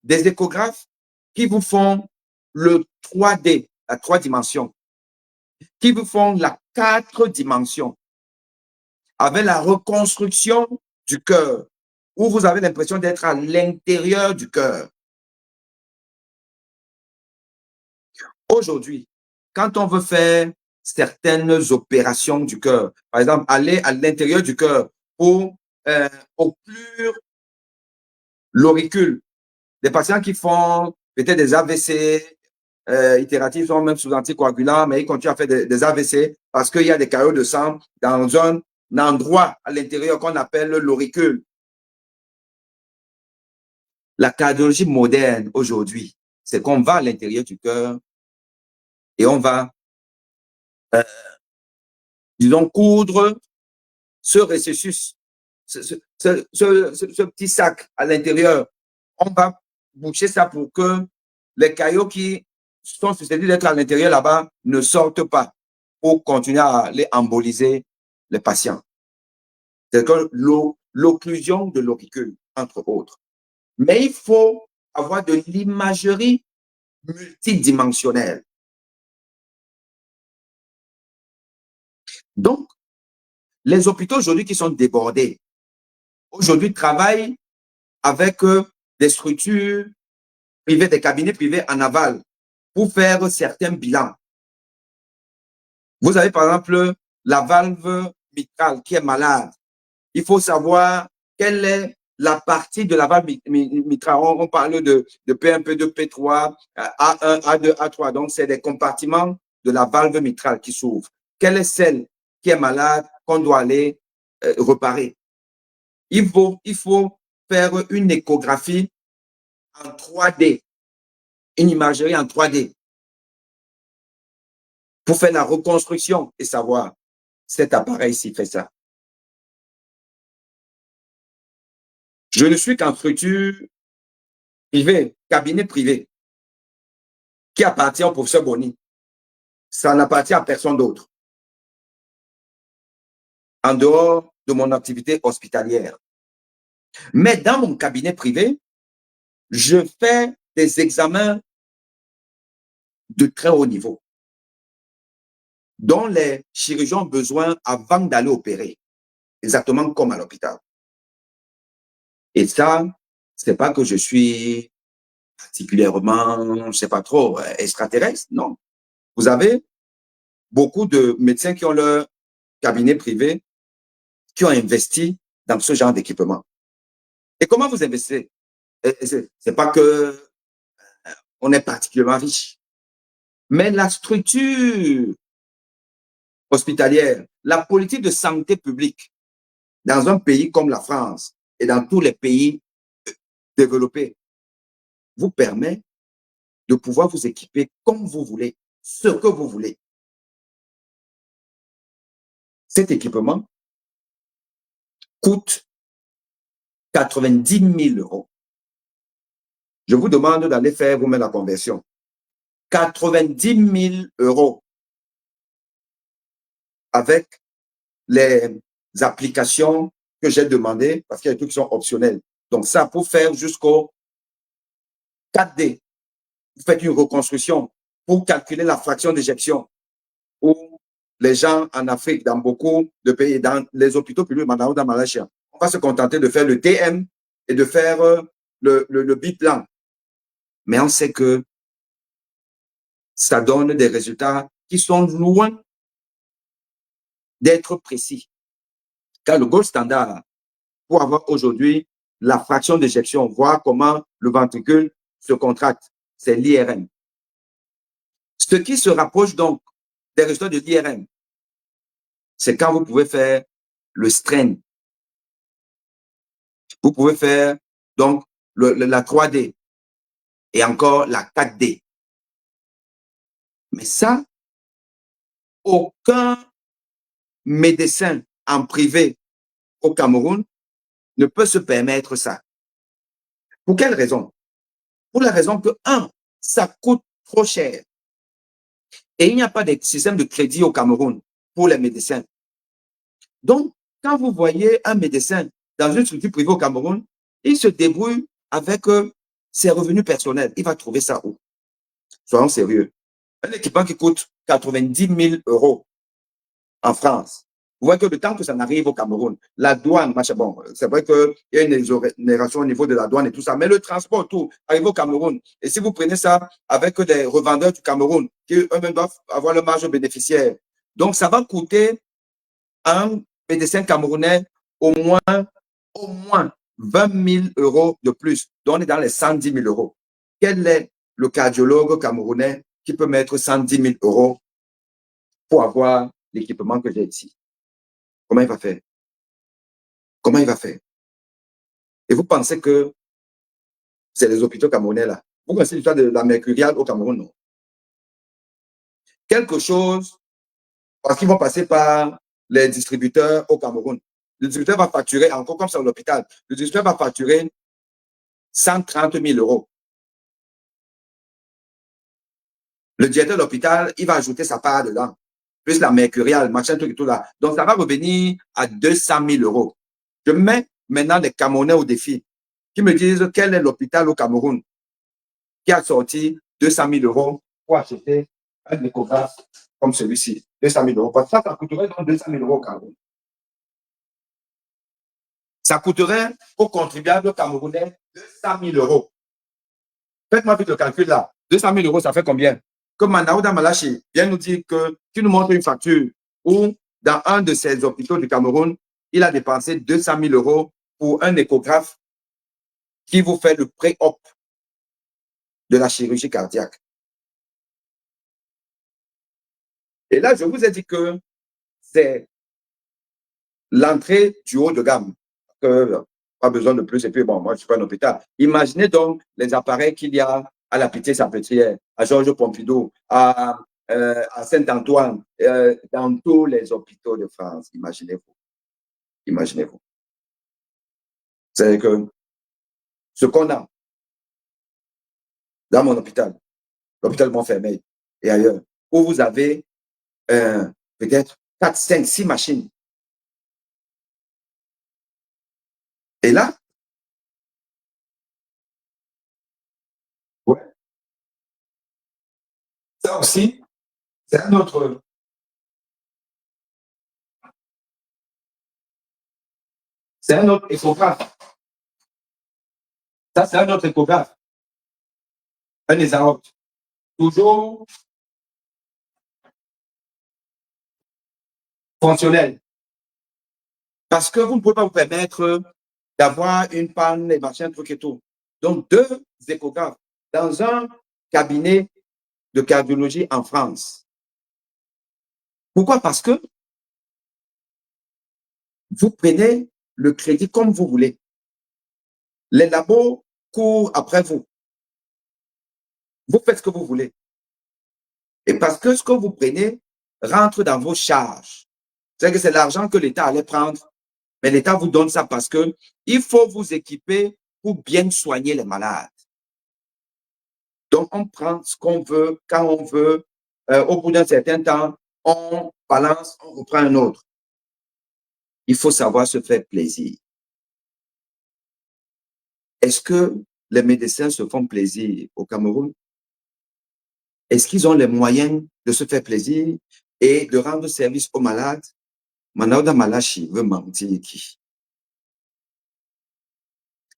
des échographes qui vous font le 3D, la 3 dimensions, qui vous font la 4 dimensions, avec la reconstruction du cœur, où vous avez l'impression d'être à l'intérieur du cœur. Aujourd'hui, quand on veut faire certaines opérations du cœur, par exemple, aller à l'intérieur du cœur pour occlure l'auricule, des patients qui font peut-être des AVC itératifs, sont même sous anticoagulants, mais ils continuent à faire des AVC parce qu'il y a des caillots de sang dans un endroit à l'intérieur qu'on appelle l'auricule. La cardiologie moderne aujourd'hui, c'est qu'on va à l'intérieur du cœur et on va, disons, coudre ce récessus, ce petit sac à l'intérieur. On va boucher ça pour que les caillots qui sont susceptibles d'être à l'intérieur là-bas ne sortent pas pour continuer à aller emboliser les patients. C'est que l'occlusion de l'auricule, entre autres. Mais il faut avoir de l'imagerie multidimensionnelle. Donc, les hôpitaux aujourd'hui qui sont débordés, aujourd'hui travaillent avec des structures privées, des cabinets privés en aval pour faire certains bilans. Vous avez par exemple la valve mitrale qui est malade. Il faut savoir quelle est la partie de la valve mitrale. On parle de P1, P2, P3, A1, A2, A3. Donc, c'est des compartiments de la valve mitrale qui s'ouvrent. Quelle est celle qui est malade qu'on doit aller réparer? Il faut faire une échographie en 3D, une imagerie en 3D pour faire la reconstruction et savoir cet appareil-ci fait ça. Je ne suis qu'en structure privée, cabinet privé, qui appartient au professeur Boni. Ça n'appartient à personne d'autre. En dehors de mon activité hospitalière. Mais dans mon cabinet privé, je fais des examens de très haut niveau, dont les chirurgiens ont besoin avant d'aller opérer, exactement comme à l'hôpital. Et ça, c'est pas que je suis particulièrement, je sais pas trop, extraterrestre, non. Vous avez beaucoup de médecins qui ont leur cabinet privé, qui ont investi dans ce genre d'équipement. Et comment vous investissez? C'est pas que on est particulièrement riche, mais la structure hospitalière, la politique de santé publique dans un pays comme la France et dans tous les pays développés vous permet de pouvoir vous équiper comme vous voulez, ce que vous voulez. Cet équipement coûte 90 000 euros. Je vous demande d'aller faire vous-même la conversion. 90 000 euros avec les applications que j'ai demandées, parce qu'il y a des trucs qui sont optionnels. Donc ça, pour faire jusqu'au 4D, vous faites une reconstruction pour calculer la fraction d'éjection. Où les gens en Afrique, dans beaucoup de pays, dans les hôpitaux publics, dans Malaisie, on va se contenter de faire le TM et de faire le biplan. Mais on sait que ça donne des résultats qui sont loin d'être précis. Car le gold standard, pour avoir aujourd'hui la fraction d'éjection, voir comment le ventricule se contracte, c'est l'IRM. Ce qui se rapproche donc des résultats de l'IRM, c'est quand vous pouvez faire le strain. Vous pouvez faire donc la 3D et encore la 4D. Mais ça, aucun médecin en privé au Cameroun ne peut se permettre ça. Pour quelle raison? Pour la raison que, un, ça coûte trop cher. Et il n'y a pas de système de crédit au Cameroun pour les médecins. Donc, quand vous voyez un médecin dans une structure privée au Cameroun, il se débrouille avec ses revenus personnels. Il va trouver ça où? Soyons sérieux. Un équipement qui coûte 90 000 euros en France. Vous voyez que le temps que ça n'arrive au Cameroun, la douane, bon, c'est vrai qu'il y a une exonération au niveau de la douane et tout ça, mais le transport, tout, arrive au Cameroun. Et si vous prenez ça avec des revendeurs du Cameroun, qui eux-mêmes doivent avoir le marge bénéficiaire, donc ça va coûter à un médecin camerounais au moins 20 000 euros de plus. Donc on est dans les 110 000 euros. Quel est le cardiologue camerounais qui peut mettre 110 000 euros pour avoir l'équipement que j'ai ici? Comment il va faire? Comment il va faire? Et vous pensez que c'est les hôpitaux camerounais là? Vous connaissez l'histoire de la mercuriale au Cameroun, non? Quelque chose, parce qu'ils vont passer par les distributeurs au Cameroun. Le distributeur va facturer, encore comme c'est à l'hôpital, le distributeur va facturer 130 000 euros. Le directeur de l'hôpital, il va ajouter sa part dedans, plus la mercuriale, machin, tout et tout là. Donc, ça va revenir à 200 000 euros. Je mets maintenant les Camerounais au défi qui me disent quel est l'hôpital au Cameroun qui a sorti 200 000 euros pour acheter un échographe comme celui-ci. 200 000 euros. Parce que ça coûterait donc 200 000 euros au Cameroun. Ça coûterait aux contribuables camerounais 200 000 euros. Faites-moi vite le calcul là. 200 000 euros, ça fait combien? Que Manaouda Malachi vient nous dire qu'il nous montre une facture où, dans un de ses hôpitaux du Cameroun, il a dépensé 200 000 euros pour un échographe qui vous fait le pré-op de la chirurgie cardiaque. Et là, je vous ai dit que c'est l'entrée du haut de gamme. Pas besoin de plus. Et puis, bon, moi, je ne suis pas un hôpital. Imaginez donc les appareils qu'il y a à la Pitié-Salpêtrière, à Georges Pompidou, à Saint-Antoine, dans tous les hôpitaux de France. Imaginez-vous. Imaginez-vous. C'est que ce qu'on a dans mon hôpital, l'hôpital Montfermeil et ailleurs, où vous avez peut-être 4, 5, 6 machines. Et là, ouais, ça aussi, c'est un autre échographe. Ça, c'est un autre échographe. Un Esaopt. Toujours fonctionnel. Parce que vous ne pouvez pas vous permettre d'avoir une panne et machin, truc et tout. Donc, 2 échographes dans un cabinet de cardiologie en France. Pourquoi? Parce que vous prenez le crédit comme vous voulez. Les labos courent après vous. Vous faites ce que vous voulez. Et parce que ce que vous prenez rentre dans vos charges. C'est que c'est l'argent que l'État allait prendre. Mais l'État vous donne ça parce que il faut vous équiper pour bien soigner les malades. Donc, on prend ce qu'on veut, quand on veut. Au bout d'un certain temps, on balance, on reprend un autre. Il faut savoir se faire plaisir. Est-ce que les médecins se font plaisir au Cameroun? Est-ce qu'ils ont les moyens de se faire plaisir et de rendre service aux malades? Manaouda Malachi veut mentir qui?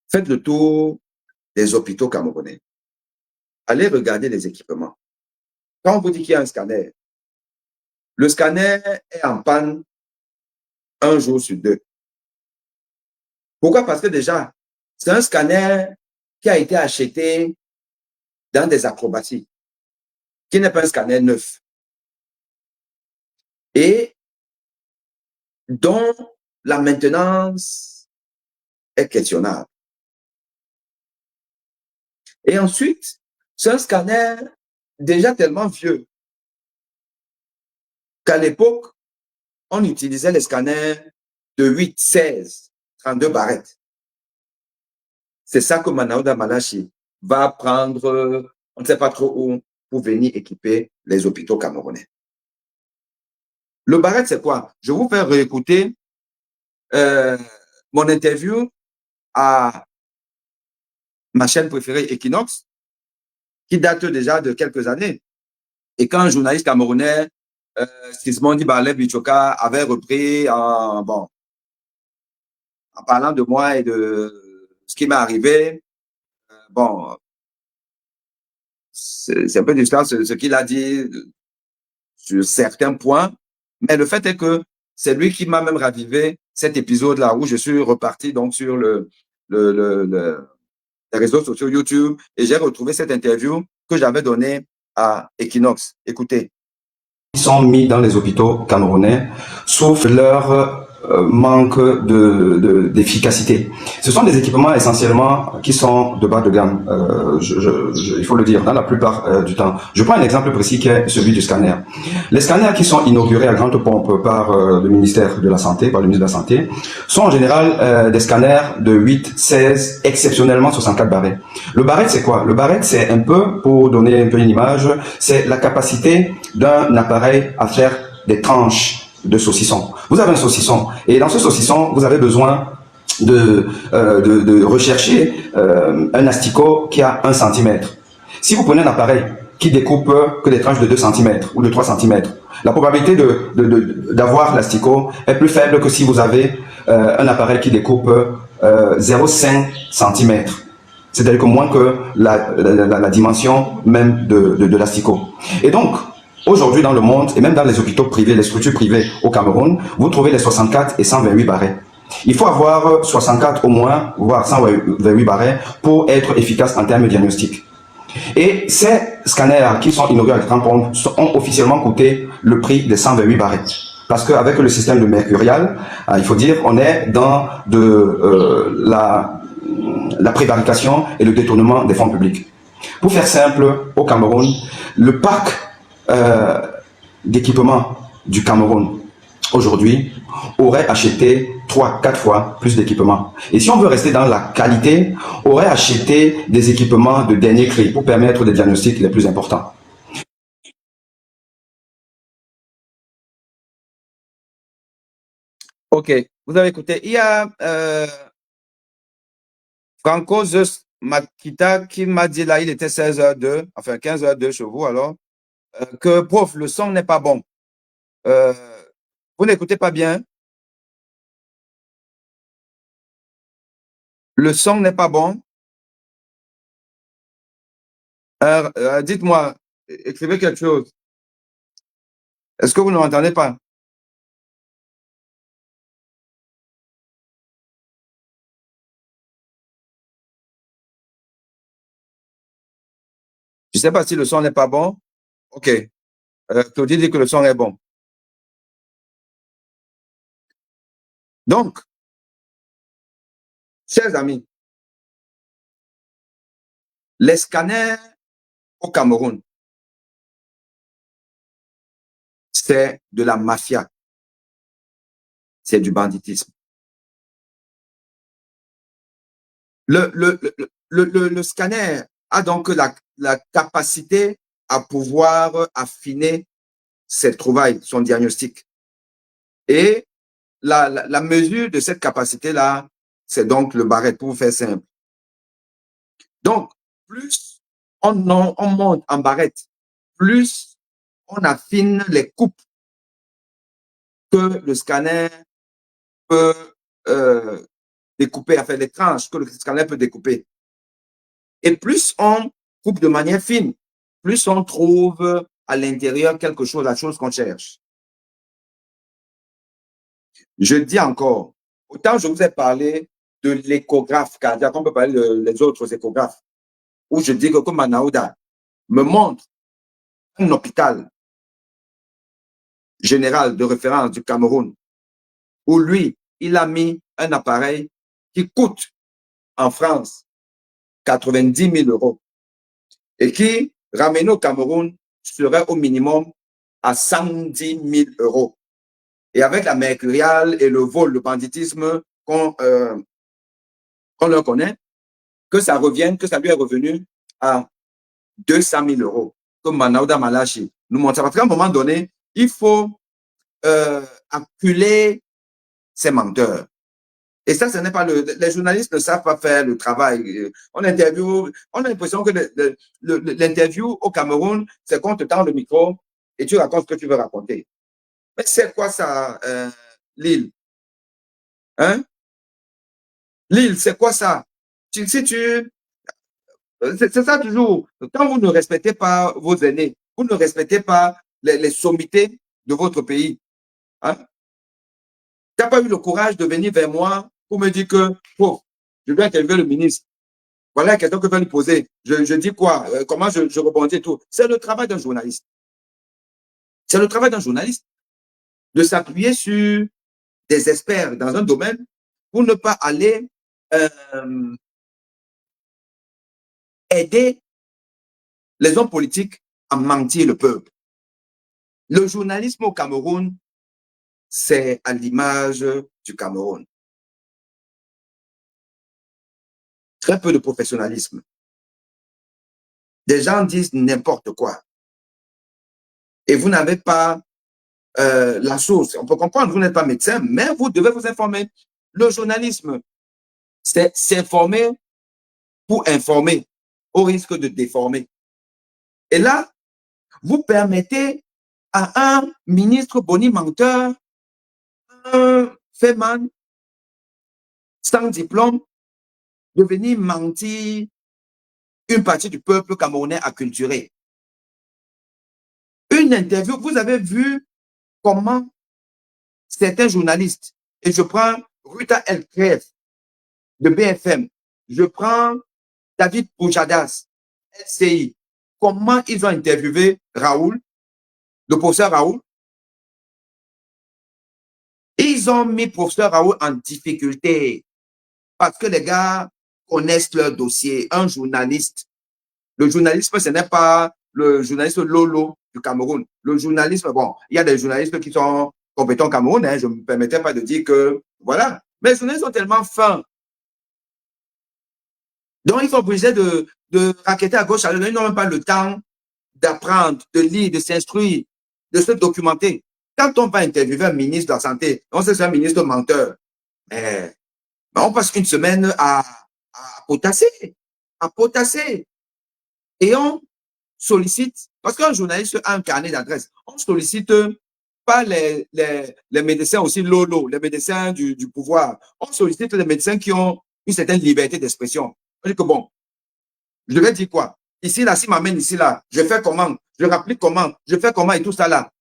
Faites le tour des hôpitaux camerounais. Allez regarder les équipements. Quand on vous dit qu'il y a un scanner, le scanner est en panne 1 jour sur 2. Pourquoi? Parce que déjà, c'est un scanner qui a été acheté dans des acrobaties, qui n'est pas un scanner neuf. Et dont la maintenance est questionnable. Et ensuite, c'est un scanner déjà tellement vieux qu'à l'époque, on utilisait les scanners de 8, 16, 32 barrettes. C'est ça que Manaouda Malachi va prendre, on ne sait pas trop où, pour venir équiper les hôpitaux camerounais. Le barrette, c'est quoi? Je vais vous faire réécouter mon interview à ma chaîne préférée Equinox, qui date déjà de quelques années. Et quand un journaliste camerounais, Sismondi Barlet Bichoka, avait repris en parlant de moi et de ce qui m'est arrivé, c'est un peu différent ce qu'il a dit sur certains points, mais le fait est que c'est lui qui m'a même ravivé cet épisode-là où je suis reparti donc sur les réseaux sociaux YouTube et j'ai retrouvé cette interview que j'avais donnée à Equinox. Écoutez. Ils sont mis dans les hôpitaux camerounais, sauf leur manque d'efficacité. Ce sont des équipements essentiellement qui sont de bas de gamme, il faut le dire, dans la plupart du temps. Je prends un exemple précis qui est celui du scanner. Les scanners qui sont inaugurés à grande pompe par le ministère de la Santé, par le ministre de la Santé, sont en général des scanners de 8, 16, exceptionnellement 64 barrettes. Le barrette, c'est quoi? Le barrette, c'est un peu, pour donner un peu une image, c'est la capacité d'un appareil à faire des tranches de saucisson. Vous avez un saucisson et dans ce saucisson, vous avez besoin de rechercher un asticot qui a 1 centimètre. Si vous prenez un appareil qui découpe que des tranches de 2 cm ou de 3 cm, la probabilité d'avoir l'asticot est plus faible que si vous avez un appareil qui découpe 0,5 cm. C'est-à-dire que moins que la dimension même de l'asticot. Et donc, aujourd'hui dans le monde, et même dans les hôpitaux privés, les structures privées au Cameroun, vous trouvez les 64 et 128 barrets. Il faut avoir 64 au moins, voire 128 barrets pour être efficace en termes diagnostiques. Et ces scanners qui sont inaugurés à Crampon ont officiellement coûté le prix des 128 barrets. Parce qu'avec le système de Mercurial, il faut dire, on est dans la prévarication et le détournement des fonds publics. Pour faire simple, au Cameroun, le parc d'équipement du Cameroun aujourd'hui aurait acheté 3-4 fois plus d'équipements. Et si on veut rester dans la qualité, aurait acheté des équipements de dernier cri pour permettre des diagnostics les plus importants. Ok, vous avez écouté. Il y a Franco Zeus Makita qui m'a dit là, il était 16h02, enfin 15h02 chez vous alors, que prof, le son n'est pas bon. Vous n'écoutez pas bien. Le son n'est pas bon. Dites-moi, écrivez quelque chose. Est-ce que vous ne m'entendez pas? Je ne sais pas si le son n'est pas bon. Ok. Claudie dit que le son est bon. Donc, chers amis, les scanners au Cameroun, c'est de la mafia. C'est du banditisme. Le scanner a donc la capacité à pouvoir affiner ses trouvailles, son diagnostic. Et la mesure de cette capacité-là, c'est donc le barret, pour faire simple. Donc, plus on monte en barrette, plus on affine les coupes que le scanner peut découper, enfin les tranches que le scanner peut découper. Et plus on coupe de manière fine, plus on trouve à l'intérieur quelque chose, la chose qu'on cherche. Je dis encore, autant je vous ai parlé de l'échographe cardiaque, on peut parler des autres échographes, où je dis que comme Manaouda me montre un hôpital général de référence du Cameroun, où lui, il a mis un appareil qui coûte en France 90 000 euros et qui, ramené au Cameroun, serait au minimum à 110 000 euros. Et avec la mercuriale et le vol, le banditisme qu'on leur connaît, que ça lui est revenu à 200 000 euros, comme Manaouda Malachi nous montre. Parce qu'à un moment donné, il faut acculer ces menteurs. Et ça, ce n'est pas les journalistes ne savent pas faire le travail. On interview, on a l'impression que l'interview au Cameroun, c'est qu'on te tend le micro et tu racontes ce que tu veux raconter. Mais c'est quoi ça, Lille? Hein? Lille, c'est quoi ça? C'est ça toujours. Quand vous ne respectez pas vos aînés, vous ne respectez pas les sommités de votre pays. Hein? Tu n'as pas eu le courage de venir vers moi pour me dire que, oh, je dois interviewer le ministre. Voilà la question que je vais lui poser. Je dis quoi? Comment je rebondis et tout. C'est le travail d'un journaliste. C'est le travail d'un journaliste de s'appuyer sur des experts dans un domaine pour ne pas aller aider les hommes politiques à mentir le peuple. Le journalisme au Cameroun, c'est à l'image du Cameroun. Très peu de professionnalisme. Des gens disent n'importe quoi. Et vous n'avez pas la source. On peut comprendre, vous n'êtes pas médecin, mais vous devez vous informer. Le journalisme c'est s'informer pour informer, au risque de déformer. Et là, vous permettez à un ministre bonimenteur, un Feman sans diplôme, de venir mentir une partie du peuple camerounais acculturé. Une interview, vous avez vu comment certains journalistes, et je prends Ruta Elkref de BFM, je prends David Poujadas, LCI, comment ils ont interviewé Raoul, le professeur Raoul. Ils ont mis professeur Raoul en difficulté parce que les gars connaissent leur dossier. Un journaliste, le journalisme, ce n'est pas le journaliste Lolo du Cameroun. Le journalisme, bon, il y a des journalistes qui sont compétents au Cameroun, hein, je ne me permettais pas de dire que, voilà. Mais les journalistes sont tellement fins. Donc, ils sont obligés de raqueter à gauche, à droite. Ils n'ont même pas le temps d'apprendre, de lire, de s'instruire, de se documenter. Quand on va interviewer un ministre de la Santé, on sait que c'est un ministre menteur. Mais on passe une semaine à potasser, à potasser. Et on sollicite, parce qu'un journaliste a un carnet d'adresse, on sollicite pas les médecins aussi lolo, les médecins du pouvoir. On sollicite les médecins qui ont une certaine liberté d'expression. On dit que bon, je vais dire quoi? Ici, là, si m'amène ici, là, je fais comment? Je rapplique comment? Je fais comment et tout ça là?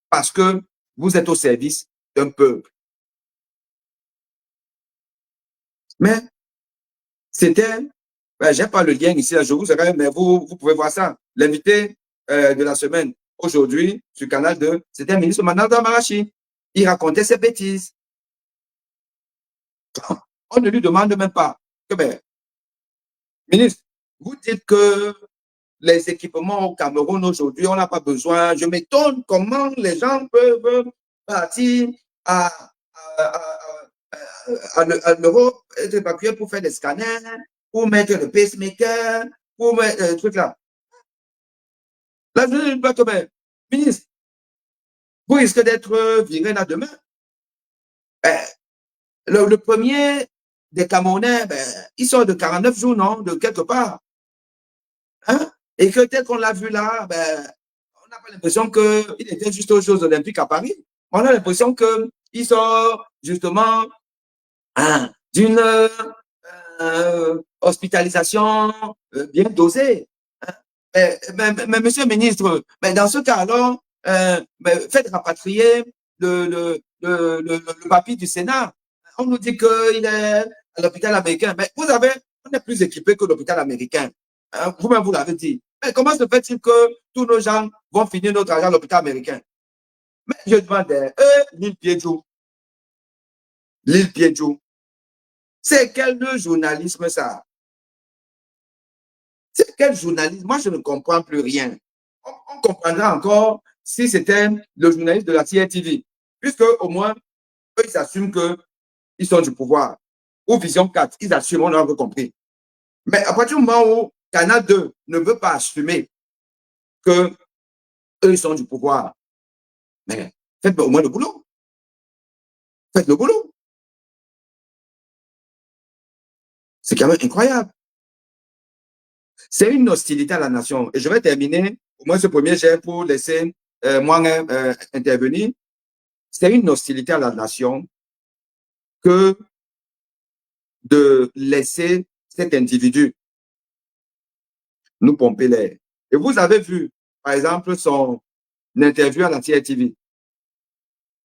Parce que vous êtes au service d'un peuple. Mais c'était, ben, j'ai pas le lien ici, là, je vous dirai, mais vous pouvez voir ça. L'invité de la semaine, aujourd'hui, sur Canal 2, c'était un ministre Manada Marachi. Il racontait ses bêtises. On ne lui demande même pas que, ben, ministre, vous dites que les équipements au Cameroun aujourd'hui, on n'a pas besoin. Je m'étonne comment les gens peuvent partir à l'Europe, être évacués pour faire des scanners, pour mettre le pacemaker, pour mettre le truc là. Là, je ne dis pas que, ben, ministre, vous risquez d'être viré là demain. Ben, le premier des Camerounais, ben, il sort de 49 jours, non, de quelque part. Hein? Et que tel qu'on l'a vu là, ben, on n'a pas l'impression qu'il était juste aux Jeux Olympiques à Paris. On a l'impression qu'il sort justement hein, d'une hospitalisation bien dosée. Hein? Mais monsieur le ministre, mais dans ce cas alors, faites rapatrier le papier du Sénat. On nous dit qu'il est à l'hôpital américain. Mais vous savez, on est plus équipé que l'hôpital américain. Hein? Vous-même, vous l'avez dit. Mais comment se fait-il que tous nos gens vont finir notre argent à l'hôpital américain? Mais je demandais, l'île Piedjou. L'île Piedjou. C'est quel journalisme ça? C'est quel journalisme? Moi, je ne comprends plus rien. On comprendra encore si c'était le journaliste de la CRTV. Puisque au moins, eux, ils assument qu'ils sont du pouvoir. Ou Vision 4, ils assument, on a compris. Mais à partir du moment où Canal 2 ne veut pas assumer que eux, ils sont du pouvoir, mais faites au moins le boulot. Faites le boulot. C'est quand même incroyable. C'est une hostilité à la nation. Et je vais terminer, au moins ce premier jet pour laisser moi intervenir. C'est une hostilité à la nation que de laisser cet individu nous pomper l'air. Et vous avez vu, par exemple, son interview à la TRTV.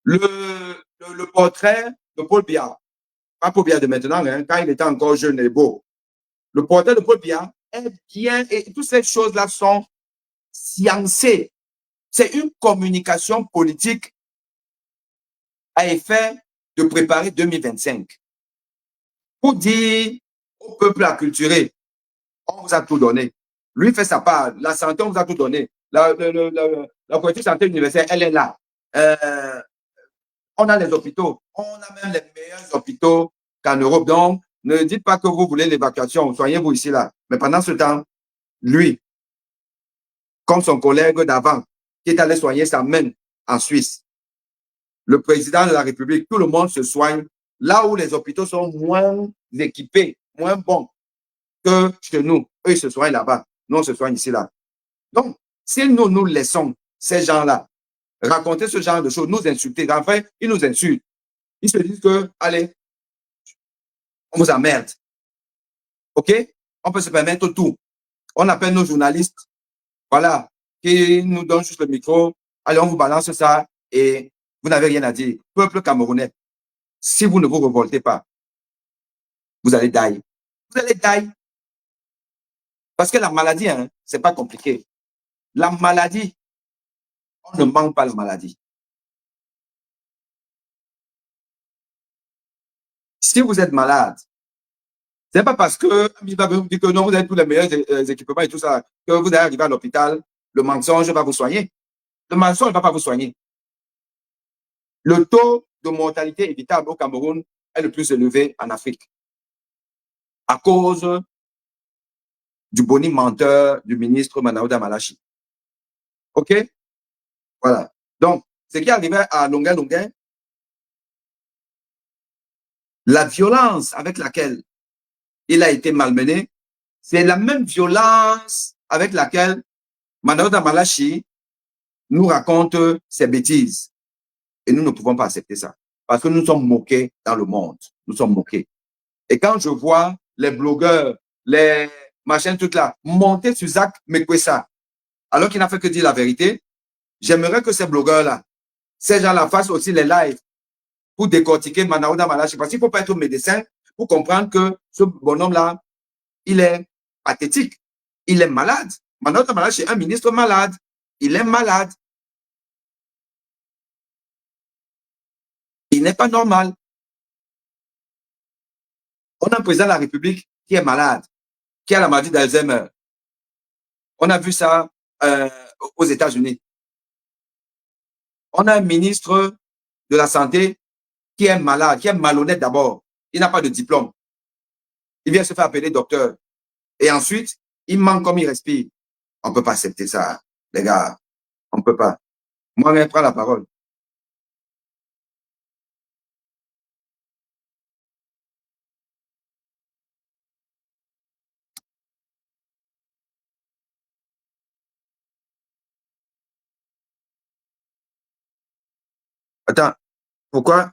Le portrait de Paul Biya, pas Paul Biya de maintenant, hein, quand il était encore jeune et beau. Le portrait de Paul Biya est bien, et toutes ces choses-là sont sciencées. C'est une communication politique à effet de préparer 2025. Pour dire au peuple acculturé, on vous a tout donné. Lui fait sa part. La santé, on vous a tout donné. La couverture santé universelle, elle est là. On a les hôpitaux. On a même les meilleurs hôpitaux qu'en Europe. Donc, ne dites pas que vous voulez l'évacuation. Soignez-vous ici, là. Mais pendant ce temps, lui, comme son collègue d'avant, qui est allé soigner sa main en Suisse, le président de la République, tout le monde se soigne là où les hôpitaux sont moins équipés, moins bons que chez nous. Eux, ils se soignent là-bas. Nous, on se soigne ici, là. Donc, si nous laissons ces gens-là raconter ce genre de choses, nous insulter, enfin, ils nous insultent. Ils se disent que, allez, on vous emmerde. OK? On peut se permettre tout. On appelle nos journalistes, voilà, qui nous donnent juste le micro. Allez, on vous balance ça et vous n'avez rien à dire. Peuple camerounais, si vous ne vous révoltez pas, vous allez die. Vous allez die. Parce que la maladie, hein, c'est pas compliqué. La maladie, on ne manque pas la maladie. Si vous êtes malade, c'est pas parce que il va vous dire que non, vous avez tous les meilleurs équipements et tout ça, que vous allez arriver à l'hôpital, le mensonge va vous soigner. Le mensonge ne va pas vous soigner. Le taux de mortalité évitable au Cameroun est le plus élevé en Afrique à cause du boni menteur du ministre Manaouda Malachi. OK? Voilà. Donc, ce qui est arrivé à Longuin Longuin, la violence avec laquelle il a été malmené, c'est la même violence avec laquelle Manaouda Malachi nous raconte ses bêtises. Et nous ne pouvons pas accepter ça. Parce que nous sommes moqués dans le monde. Nous sommes moqués. Et quand je vois les blogueurs, les machins, tout là, monter sur Zach Mekwesa, alors qu'il n'a fait que dire la vérité, j'aimerais que ces blogueurs-là, ces gens-là fassent aussi les lives pour décortiquer Manaouda Malachi. Parce qu'il ne faut pas être médecin pour comprendre que ce bonhomme-là, il est pathétique. Il est malade. Manaouda Malachi est un ministre malade. Il est malade. Il n'est pas normal. On a un président de la République qui est malade, qui a la maladie d'Alzheimer. On a vu ça aux États-Unis. On a un ministre de la Santé qui est malade, qui est malhonnête d'abord. Il n'a pas de diplôme. Il vient se faire appeler docteur. Et ensuite, il manque comme il respire. On ne peut pas accepter ça, les gars. On ne peut pas. Moi, je prends la parole. Attends, pourquoi?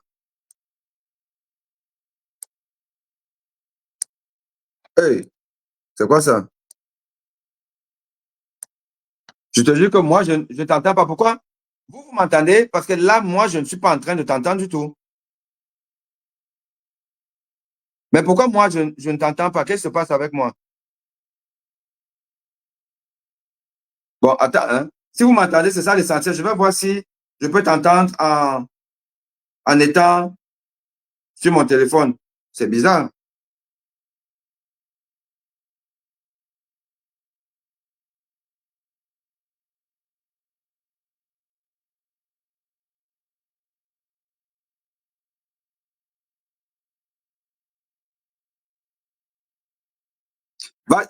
Hey, c'est quoi ça? Je te dis que moi, je ne t'entends pas. Pourquoi? Vous m'entendez? Parce que là, moi, je ne suis pas en train de t'entendre du tout. Mais pourquoi moi, je ne t'entends pas? Qu'est-ce qui se passe avec moi? Bon, attends, hein. Si vous m'entendez, c'est ça l'essentiel. Je vais voir si je peux t'entendre en étant sur mon téléphone. C'est bizarre.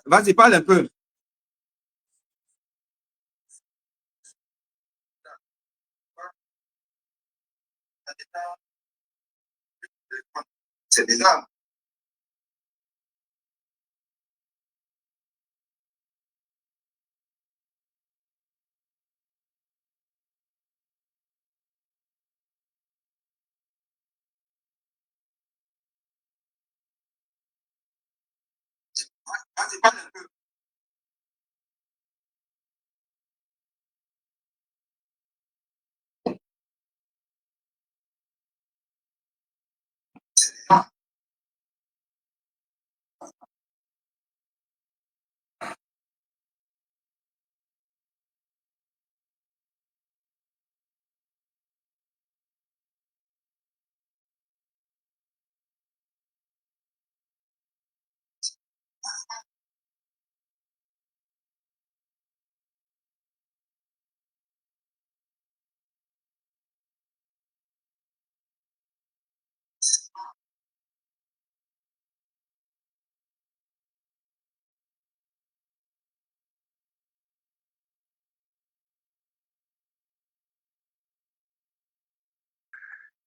Vas-y, parle un peu. C'est bizarre. Vas-y, parle un peu.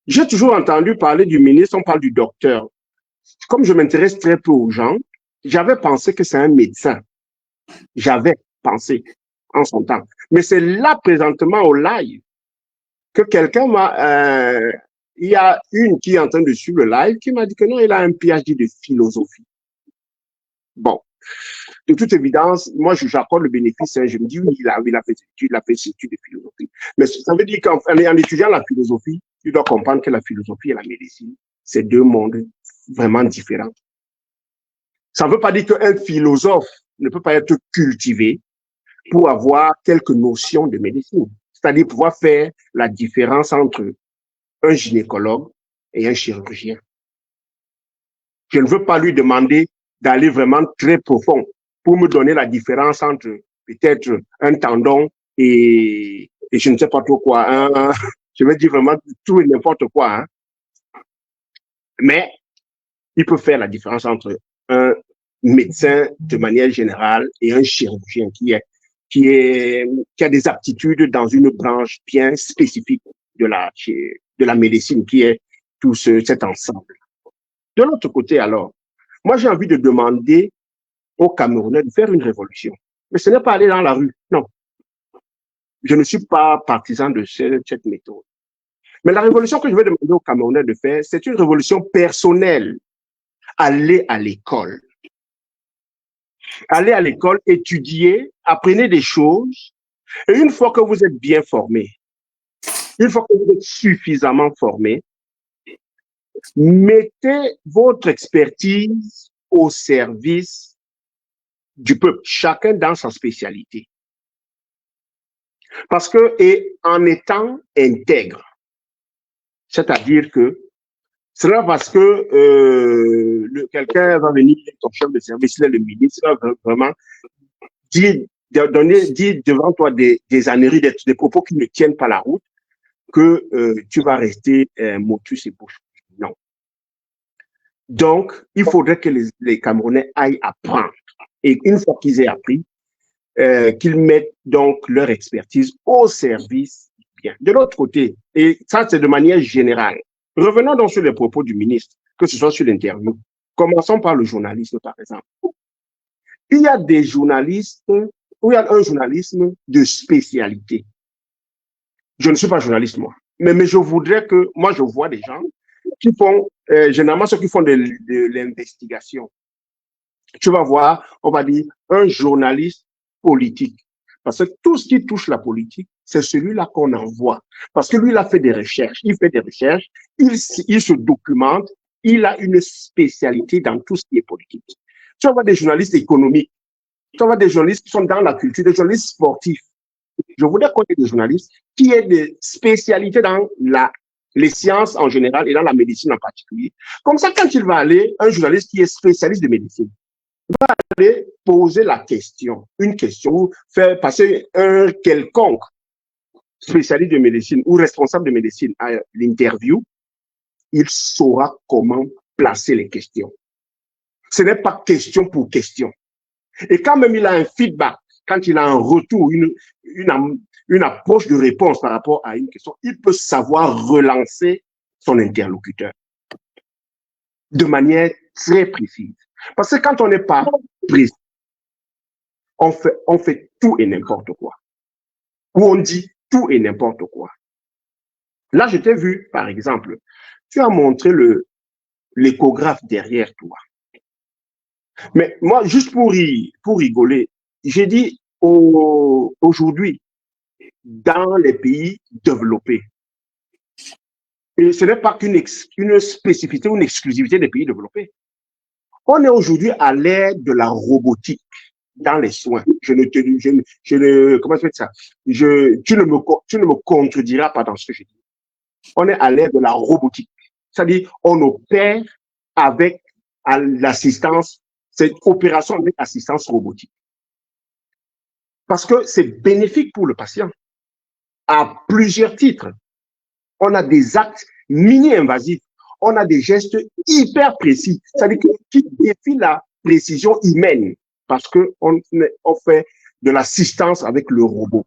J'ai toujours entendu parler du ministre, on parle du docteur. Comme je m'intéresse très peu aux gens, j'avais pensé que c'est un médecin. J'avais pensé en son temps. Mais c'est là, présentement, au live, que quelqu'un m'a... il y a une qui est en train de suivre le live qui m'a dit que non, il a un PhD de philosophie. Bon, de toute évidence, moi, j'accorde le bénéfice. Hein, je me dis, oui, il a fait ses études de philosophie. Mais ça veut dire qu'en étudiant la philosophie, tu dois comprendre que la philosophie et la médecine, c'est deux mondes vraiment différents. Ça ne veut pas dire qu'un philosophe ne peut pas être cultivé pour avoir quelques notions de médecine. C'est-à-dire pouvoir faire la différence entre un gynécologue et un chirurgien. Je ne veux pas lui demander d'aller vraiment très profond pour me donner la différence entre peut-être un tendon et je ne sais pas trop quoi. Je vais dire vraiment tout et n'importe quoi. Hein. Mais il peut faire la différence entre un médecin de manière générale et un chirurgien qui a des aptitudes dans une branche bien spécifique de la médecine, qui est tout cet ensemble. De l'autre côté, alors, moi, j'ai envie de demander aux Camerounais de faire une révolution. Mais ce n'est pas aller dans la rue, non. Je ne suis pas partisan de cette méthode. Mais la révolution que je vais demander aux Camerounais de faire, c'est une révolution personnelle. Aller à l'école. Allez à l'école, étudier, apprenez des choses. Et une fois que vous êtes bien formé, une fois que vous êtes suffisamment formé, mettez votre expertise au service du peuple, chacun dans sa spécialité. Parce que, et en étant intègre, c'est-à-dire que c'est là parce que quelqu'un va venir, ton chef de service, là, le ministre, va vraiment dire devant toi des âneries, des propos qui ne tiennent pas la route, que tu vas rester motus et bouche. Non. Donc, il faudrait que les Camerounais aillent apprendre. Et une fois qu'ils aient appris, qu'ils mettent donc leur expertise au service du bien. De l'autre côté, et ça c'est de manière générale, revenons donc sur les propos du ministre, que ce soit sur l'interview. Commençons par le journalisme, par exemple. Il y a des journalistes, ou il y a un journalisme de spécialité. Je ne suis pas journaliste, moi. Mais je voudrais que, moi, je vois des gens qui font, généralement ceux qui font de l'investigation. Tu vas voir, on va dire, un journaliste politique. Parce que tout ce qui touche la politique, c'est celui-là qu'on envoie. Parce que lui, il a fait des recherches. Il fait des recherches, il se documente, il a une spécialité dans tout ce qui est politique. Tu vas voir des journalistes économiques. Tu vas voir des journalistes qui sont dans la culture, des journalistes sportifs. Je voudrais qu'on ait des journalistes qui aient des spécialités dans les sciences en général et dans la médecine en particulier. Comme ça, quand il va aller, un journaliste qui est spécialiste de médecine, va aller poser la question, une question, faire passer un quelconque spécialiste de médecine ou responsable de médecine à l'interview, il saura comment placer les questions. Ce n'est pas question pour question. Et quand même il a un feedback, quand il a un retour, une approche de réponse par rapport à une question, il peut savoir relancer son interlocuteur de manière très précise. Parce que quand on n'est pas précis, on fait tout et n'importe quoi. Ou on dit tout et n'importe quoi. Là, je t'ai vu, par exemple, tu as montré l'échographe derrière toi. Mais moi, juste pour rigoler, j'ai dit aujourd'hui, dans les pays développés, et ce n'est pas qu'une spécificité ou une exclusivité des pays développés. On est aujourd'hui à l'ère de la robotique dans les soins. Comment je fais ça? Tu ne me contrediras pas dans ce que je dis. On est à l'ère de la robotique. C'est-à-dire, on opère avec l'assistance, cette opération avec assistance robotique. Parce que c'est bénéfique pour le patient à plusieurs titres. On a des actes mini-invasifs. On a des gestes hyper précis. C'est-à-dire qui défient la précision humaine parce qu'on fait de l'assistance avec le robot.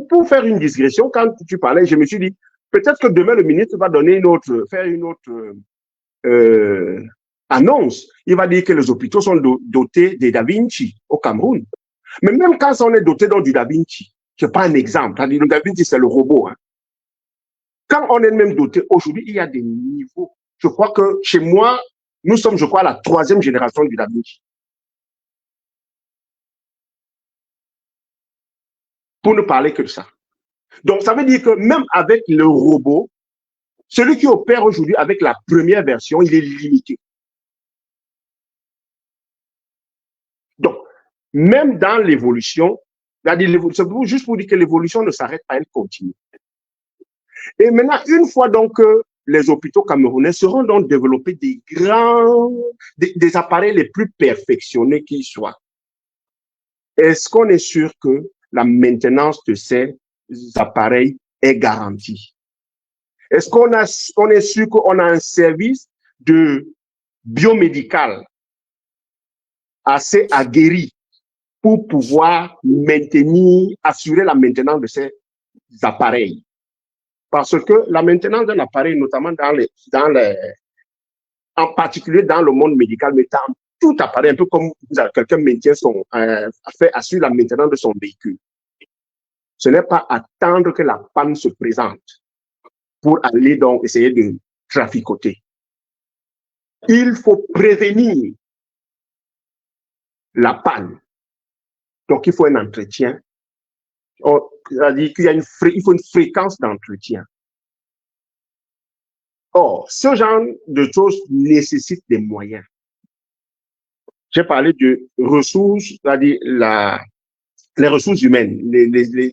Pour faire une digression, quand tu parlais, je me suis dit, Peut-être que demain, le ministre va donner faire une autre annonce. Il va dire que les hôpitaux sont dotés des Da Vinci au Cameroun. Mais même quand on est doté du Da Vinci, je prends un exemple. Le Da Vinci, c'est le robot. Hein. Quand on est même doté, aujourd'hui, il y a des niveaux. Je crois que chez moi, nous sommes, je crois, la 3e génération du Da Vinci. Pour ne parler que de ça. Donc, ça veut dire que même avec le robot, celui qui opère aujourd'hui avec la première version, il est limité. Donc, même dans l'évolution, c'est juste pour dire que l'évolution ne s'arrête pas, elle continue. Et maintenant, une fois donc que les hôpitaux camerounais seront donc développés des appareils les plus perfectionnés qui soient, est-ce qu'on est sûr que la maintenance de ces appareils est garantie? Est-ce qu'on est sûr qu'on a un service de biomédical assez aguerri pour pouvoir assurer la maintenance de ces appareils? Parce que la maintenance d'un appareil, notamment en particulier dans le monde médical, mais dans tout appareil, un peu comme quelqu'un assure la maintenance de son véhicule. Ce n'est pas attendre que la panne se présente pour aller donc essayer de traficoter. Il faut prévenir la panne. Donc, il faut un entretien. C'est-à-dire qu'il faut une fréquence d'entretien. Or, ce genre de choses nécessite des moyens. J'ai parlé de ressources, c'est-à-dire les ressources humaines,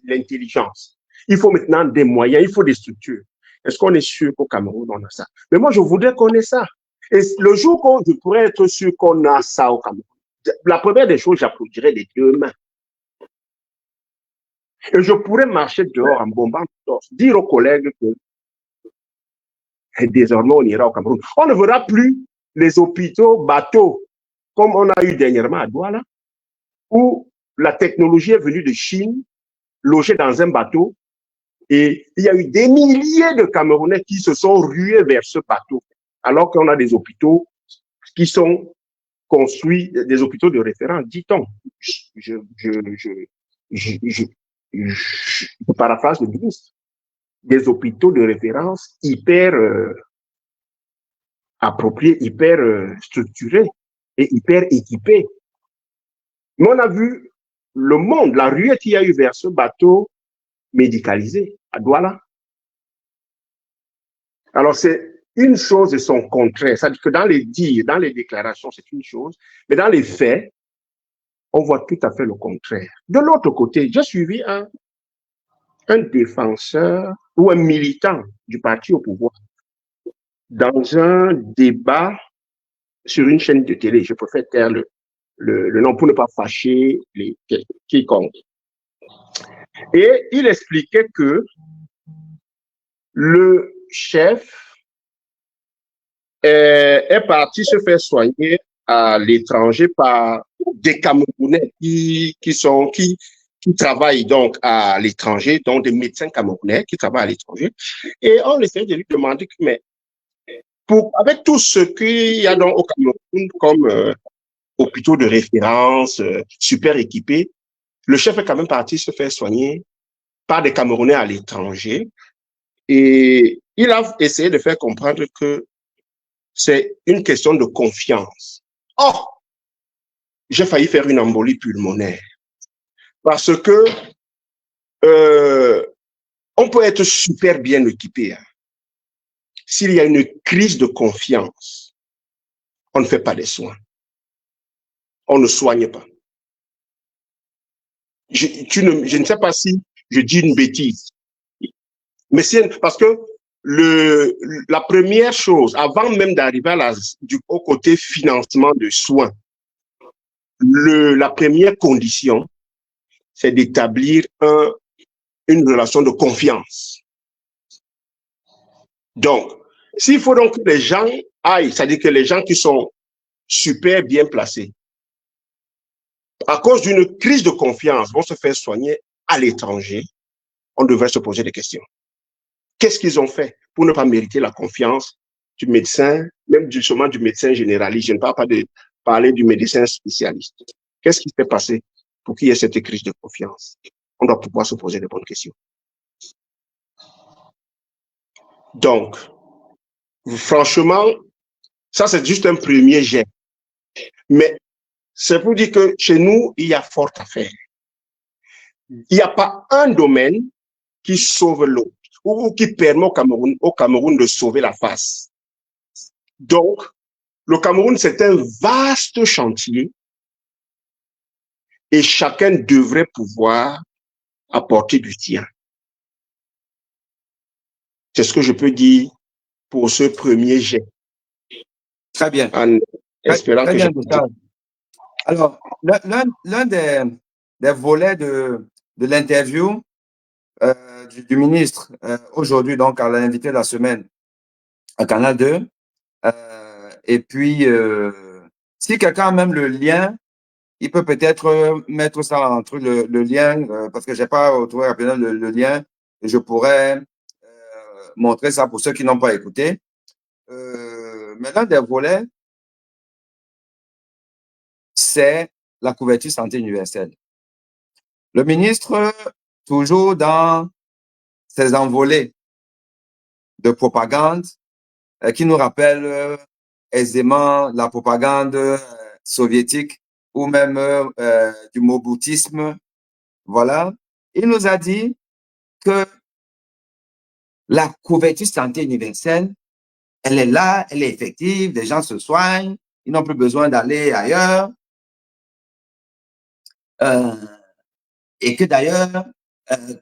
l'intelligence. Il faut maintenant des moyens, il faut des structures. Est-ce qu'on est sûr qu'au Cameroun, on a ça? Mais moi, je voudrais qu'on ait ça. Et le jour où je pourrais être sûr qu'on a ça au Cameroun, la première des choses, j'applaudirais les 2 mains. Et je pourrais marcher dehors en bombant, dire aux collègues que désormais, on ira au Cameroun. On ne verra plus les hôpitaux bateaux comme on a eu dernièrement à Douala, où la technologie est venue de Chine, logée dans un bateau, et il y a eu des milliers de Camerounais qui se sont rués vers ce bateau, alors qu'on a des hôpitaux qui sont construits, des hôpitaux de référence, dit-on. Je paraphrase le ministre. Des hôpitaux de référence hyper appropriés, hyper structurés et hyper équipés. Mais on a vu le monde, la ruée qu'il y a eu vers ce bateau médicalisé à Douala. Alors, c'est une chose et son contraire. C'est-à-dire que dans les dires, dans les déclarations, c'est une chose, mais dans les faits, on voit tout à fait le contraire. De l'autre côté, j'ai suivi un défenseur ou un militant du parti au pouvoir dans un débat sur une chaîne de télé. Je préfère taire le nom pour ne pas fâcher quiconque. Et il expliquait que le chef est parti se faire soigner à l'étranger par des Camerounais qui travaillent donc à l'étranger, donc des médecins camerounais qui travaillent à l'étranger. Et on essaie de lui demander, mais avec tout ce qu'il y a donc au Cameroun comme hôpitaux de référence, super équipés, le chef est quand même parti se faire soigner par des Camerounais à l'étranger. Et il a essayé de faire comprendre que c'est une question de confiance. Or, j'ai failli faire une embolie pulmonaire parce que on peut être super bien équipé. Hein. S'il y a une crise de confiance, on ne fait pas des soins. On ne soigne pas. Je ne sais pas si je dis une bêtise, mais c'est parce que la première chose, avant même d'arriver au côté financement de soins, la première condition, c'est d'établir une relation de confiance. Donc, s'il faut donc que les gens aillent, c'est-à-dire que les gens qui sont super bien placés, à cause d'une crise de confiance, vont se faire soigner à l'étranger, on devrait se poser des questions. qu'est-ce qu'ils ont fait pour ne pas mériter la confiance du médecin, même justement du médecin généraliste? Je ne parle pas de parler du médecin spécialiste. Qu'est-ce qui s'est passé pour qu'il y ait cette crise de confiance? On doit pouvoir se poser des bonnes questions. Donc, franchement, ça c'est juste un premier jet. Mais c'est pour dire que chez nous, il y a fort à faire. Il n'y a pas un domaine qui sauve l'autre ou qui permet au Cameroun de sauver la face. Donc, le Cameroun, c'est un vaste chantier et chacun devrait pouvoir apporter du tien. C'est ce que je peux dire pour ce premier jet. Très bien. En espérant Très que bien, j'ai... Gustave. Alors, l'un des volets de l'interview du ministre aujourd'hui, donc à l'invité de la semaine à Canal 2, et puis si quelqu'un a même le lien, il peut peut-être mettre ça entre le lien, parce que j'ai pas retrouvé rapidement le lien, et je pourrais montrer ça pour ceux qui n'ont pas écouté. Mais l'un des volets, c'est la couverture santé universelle. Le ministre, toujours dans ses envolées de propagande, qui nous rappelle aisément la propagande soviétique ou même du moboutisme. Voilà. Il nous a dit que la couverture santé universelle, elle est là, elle est effective, les gens se soignent, ils n'ont plus besoin d'aller ailleurs. Et que d'ailleurs,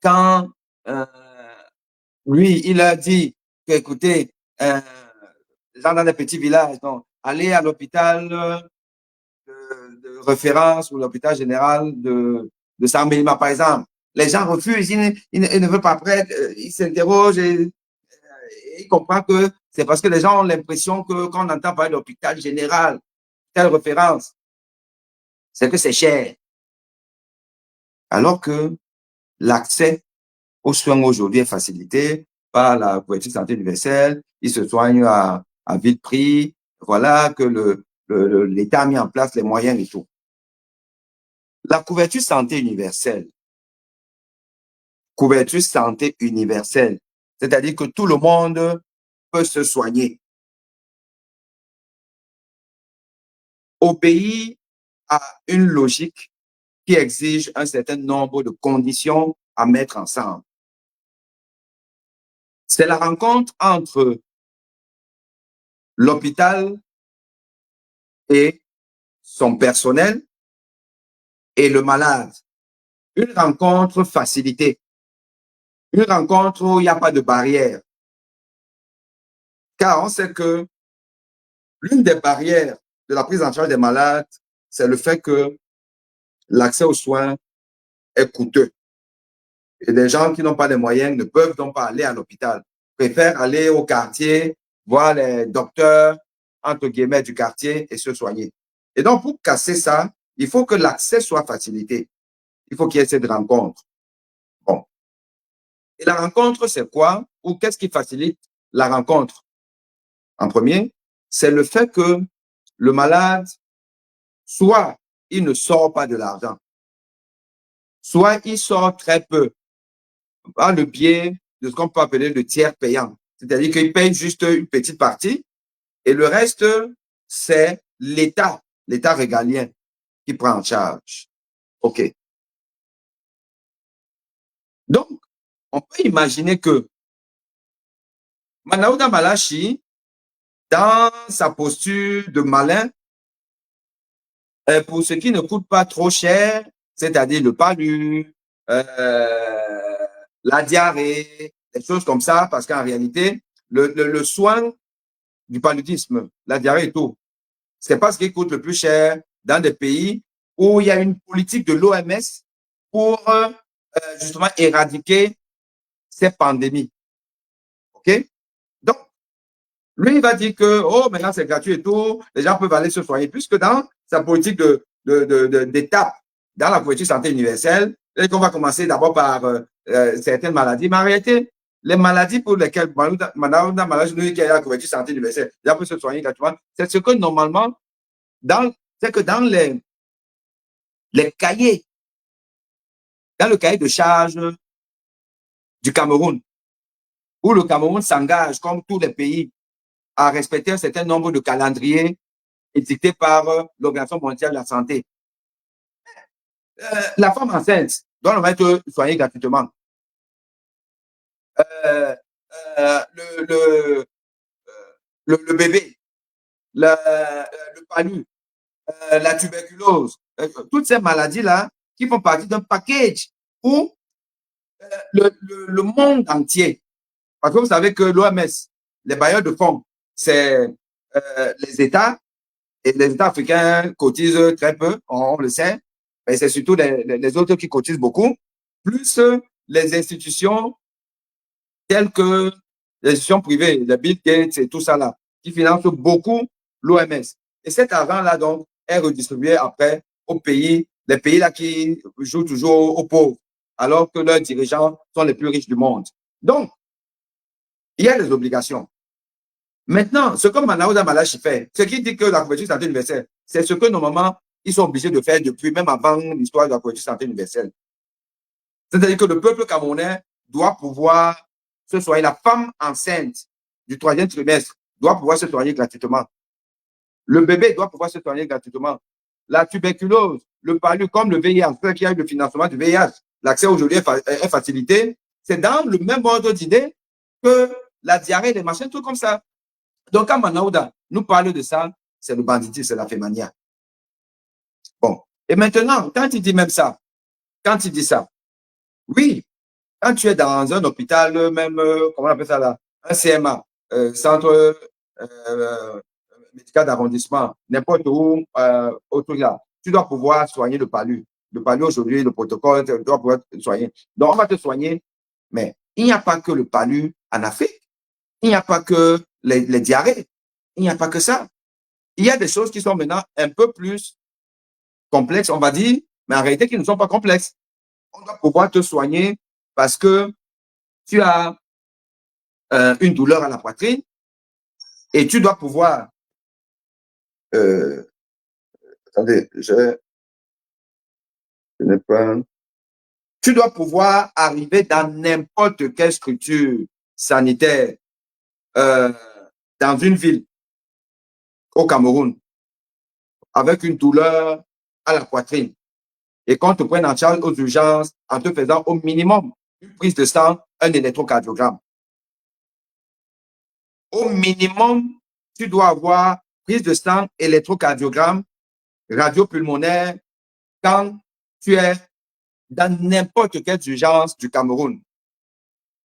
quand lui, il a dit que, écoutez, les gens dans les petits villages, donc, allez à l'hôpital de référence ou l'hôpital général de Saint-Mélima, par exemple. Les gens refusent, ils ne veulent pas après, ils s'interrogent et ils comprennent que c'est parce que les gens ont l'impression que quand on entend parler d'hôpital général, telle référence, c'est que c'est cher. Alors que l'accès aux soins aujourd'hui est facilité par la couverture santé universelle. Ils se soignent à vil prix. Voilà que l'État a mis en place les moyens et tout. La couverture santé universelle, c'est-à-dire que tout le monde peut se soigner, obéit à une logique qui exige un certain nombre de conditions à mettre ensemble. C'est la rencontre entre l'hôpital et son personnel et le malade. Une rencontre facilitée. Une rencontre où il n'y a pas de barrière. Car on sait que l'une des barrières de la prise en charge des malades, c'est le fait que l'accès aux soins est coûteux. Et les gens qui n'ont pas les moyens ne peuvent donc pas aller à l'hôpital. Préfèrent aller au quartier, voir les docteurs, entre guillemets, du quartier et se soigner. Et donc, pour casser ça, il faut que l'accès soit facilité. Il faut qu'il y ait cette rencontre. Bon. Et la rencontre, c'est quoi? Ou qu'est-ce qui facilite la rencontre? En premier, c'est le fait que le malade, soit il ne sort pas de l'argent, soit il sort très peu, par le biais de ce qu'on peut appeler le tiers payant. C'est-à-dire qu'il paye juste une petite partie et le reste, c'est l'État régalien qui prend en charge. OK. Donc, on peut imaginer que Manaouda Malachi, dans sa posture de malin, pour ce qui ne coûte pas trop cher, c'est-à-dire le palu, la diarrhée, des choses comme ça, parce qu'en réalité, le soin du paludisme, la diarrhée et tout, c'est pas ce qui coûte le plus cher dans des pays où il y a une politique de l'OMS pour justement éradiquer ces pandémies. OK? Donc, lui, il va dire que, oh, maintenant c'est gratuit et tout, les gens peuvent aller se soigner, puisque dans sa politique d'étape, dans la couverture santé universelle, qu'on va commencer d'abord par certaines maladies, mais en réalité, les maladies pour lesquelles Madame Malachi nous dit qu'il y a la couverture santé universelle, il peut se soigner gratuitement, c'est ce que normalement, c'est que dans les cahiers, dans le cahier de charge du Cameroun, où le Cameroun s'engage, comme tous les pays, à respecter un certain nombre de calendriers édictés par l'Organisation mondiale de la santé. La femme enceinte doit normalement être soignée gratuitement. Le bébé, le palu, la tuberculose, toutes ces maladies-là qui font partie d'un package où le monde entier, parce que vous savez que l'OMS, les bailleurs de fonds, c'est les États, et les États africains cotisent très peu, on le sait, mais c'est surtout les autres qui cotisent beaucoup, plus les institutions telles que les institutions privées, les Bill Gates et tout ça là, qui financent beaucoup l'OMS. Et cet argent-là, donc, est redistribué après aux pays, les pays là qui jouent toujours aux pauvres, alors que leurs dirigeants sont les plus riches du monde. Donc, il y a des obligations. Maintenant, ce que Manaouda Malachi fait, ce qui dit que la couverture santé universelle, c'est ce que normalement, ils sont obligés de faire depuis, même avant l'histoire de la couverture santé universelle. C'est-à-dire que le peuple camerounais doit pouvoir se soigner. La femme enceinte du 3e trimestre doit pouvoir se soigner gratuitement. Le bébé doit pouvoir se soigner gratuitement. La tuberculose, le palu, comme le VIH, ceux qui a eu le financement du VIH, l'accès aujourd'hui est facilité. C'est dans le même ordre d'idée que la diarrhée, les machins, tout comme ça. Donc, quand Manaouda nous parle de ça, c'est le banditisme, c'est la fémania. Bon. Et maintenant, quand il dit même ça, quand il dit ça, oui, quand tu es dans un hôpital, même, comment on appelle ça là, un CMA, centre médical d'arrondissement, n'importe où, autour là, tu dois pouvoir soigner le palu. Le palu aujourd'hui, le protocole, tu dois pouvoir te soigner. Donc, on va te soigner, mais il n'y a pas que le palu en Afrique. Il n'y a pas que les diarrhées. Il n'y a pas que ça. Il y a des choses qui sont maintenant un peu plus complexes, on va dire, mais en réalité qui ne sont pas complexes. On doit pouvoir te soigner parce que tu as une douleur à la poitrine et tu dois pouvoir... attendez, je n'ai pas... Tu dois pouvoir arriver dans n'importe quelle structure sanitaire dans une ville au Cameroun avec une douleur à la poitrine et qu'on te prenne en charge aux urgences en te faisant au minimum une prise de sang, un électrocardiogramme. Au minimum, tu dois avoir prise de sang, électrocardiogramme, radio pulmonaire quand tu es dans n'importe quelle urgence du Cameroun.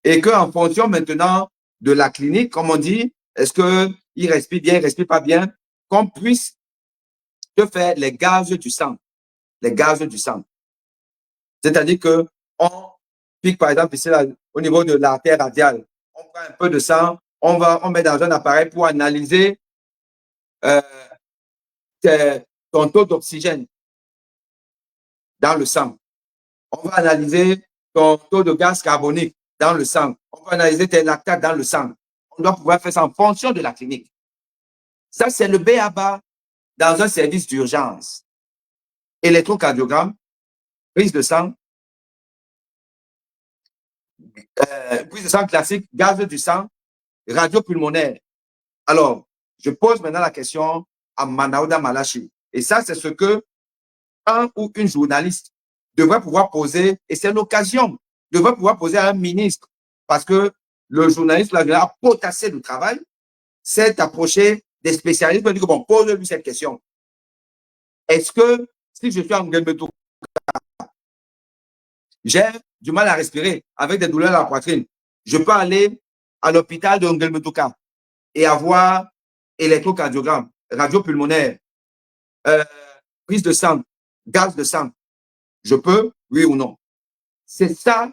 Et qu'en fonction maintenant de la clinique, comme on dit, est-ce qu'il respire bien, il ne respire pas bien, qu'on puisse te faire les gaz du sang. Les gaz du sang. C'est-à-dire que on pique, par exemple, ici, là, au niveau de l'artère radiale, on prend un peu de sang, on met dans un appareil pour analyser ton taux d'oxygène dans le sang. On va analyser ton taux de gaz carbonique dans le sang. On va analyser tes lactates dans le sang. On doit pouvoir faire ça en fonction de la clinique. Ça, c'est le B.A.B.A. dans un service d'urgence. Électrocardiogramme, prise de sang, prise de sang classique, gaz du sang, radio pulmonaire. Alors, je pose maintenant la question à Manaouda Malachi. Et ça, c'est ce que un ou une journaliste devrait pouvoir poser, et c'est l'occasion, devrait pouvoir poser à un ministre, parce que le journaliste là, a potassé le travail, s'est approché des spécialistes, pour dire que bon, pose-lui cette question. Est-ce que si je suis en Nguelmetoka, j'ai du mal à respirer avec des douleurs à la poitrine, je peux aller à l'hôpital de Nguelmetoka et avoir électrocardiogramme, radio pulmonaire, prise de sang, gaz de sang. Je peux, oui ou non? C'est ça,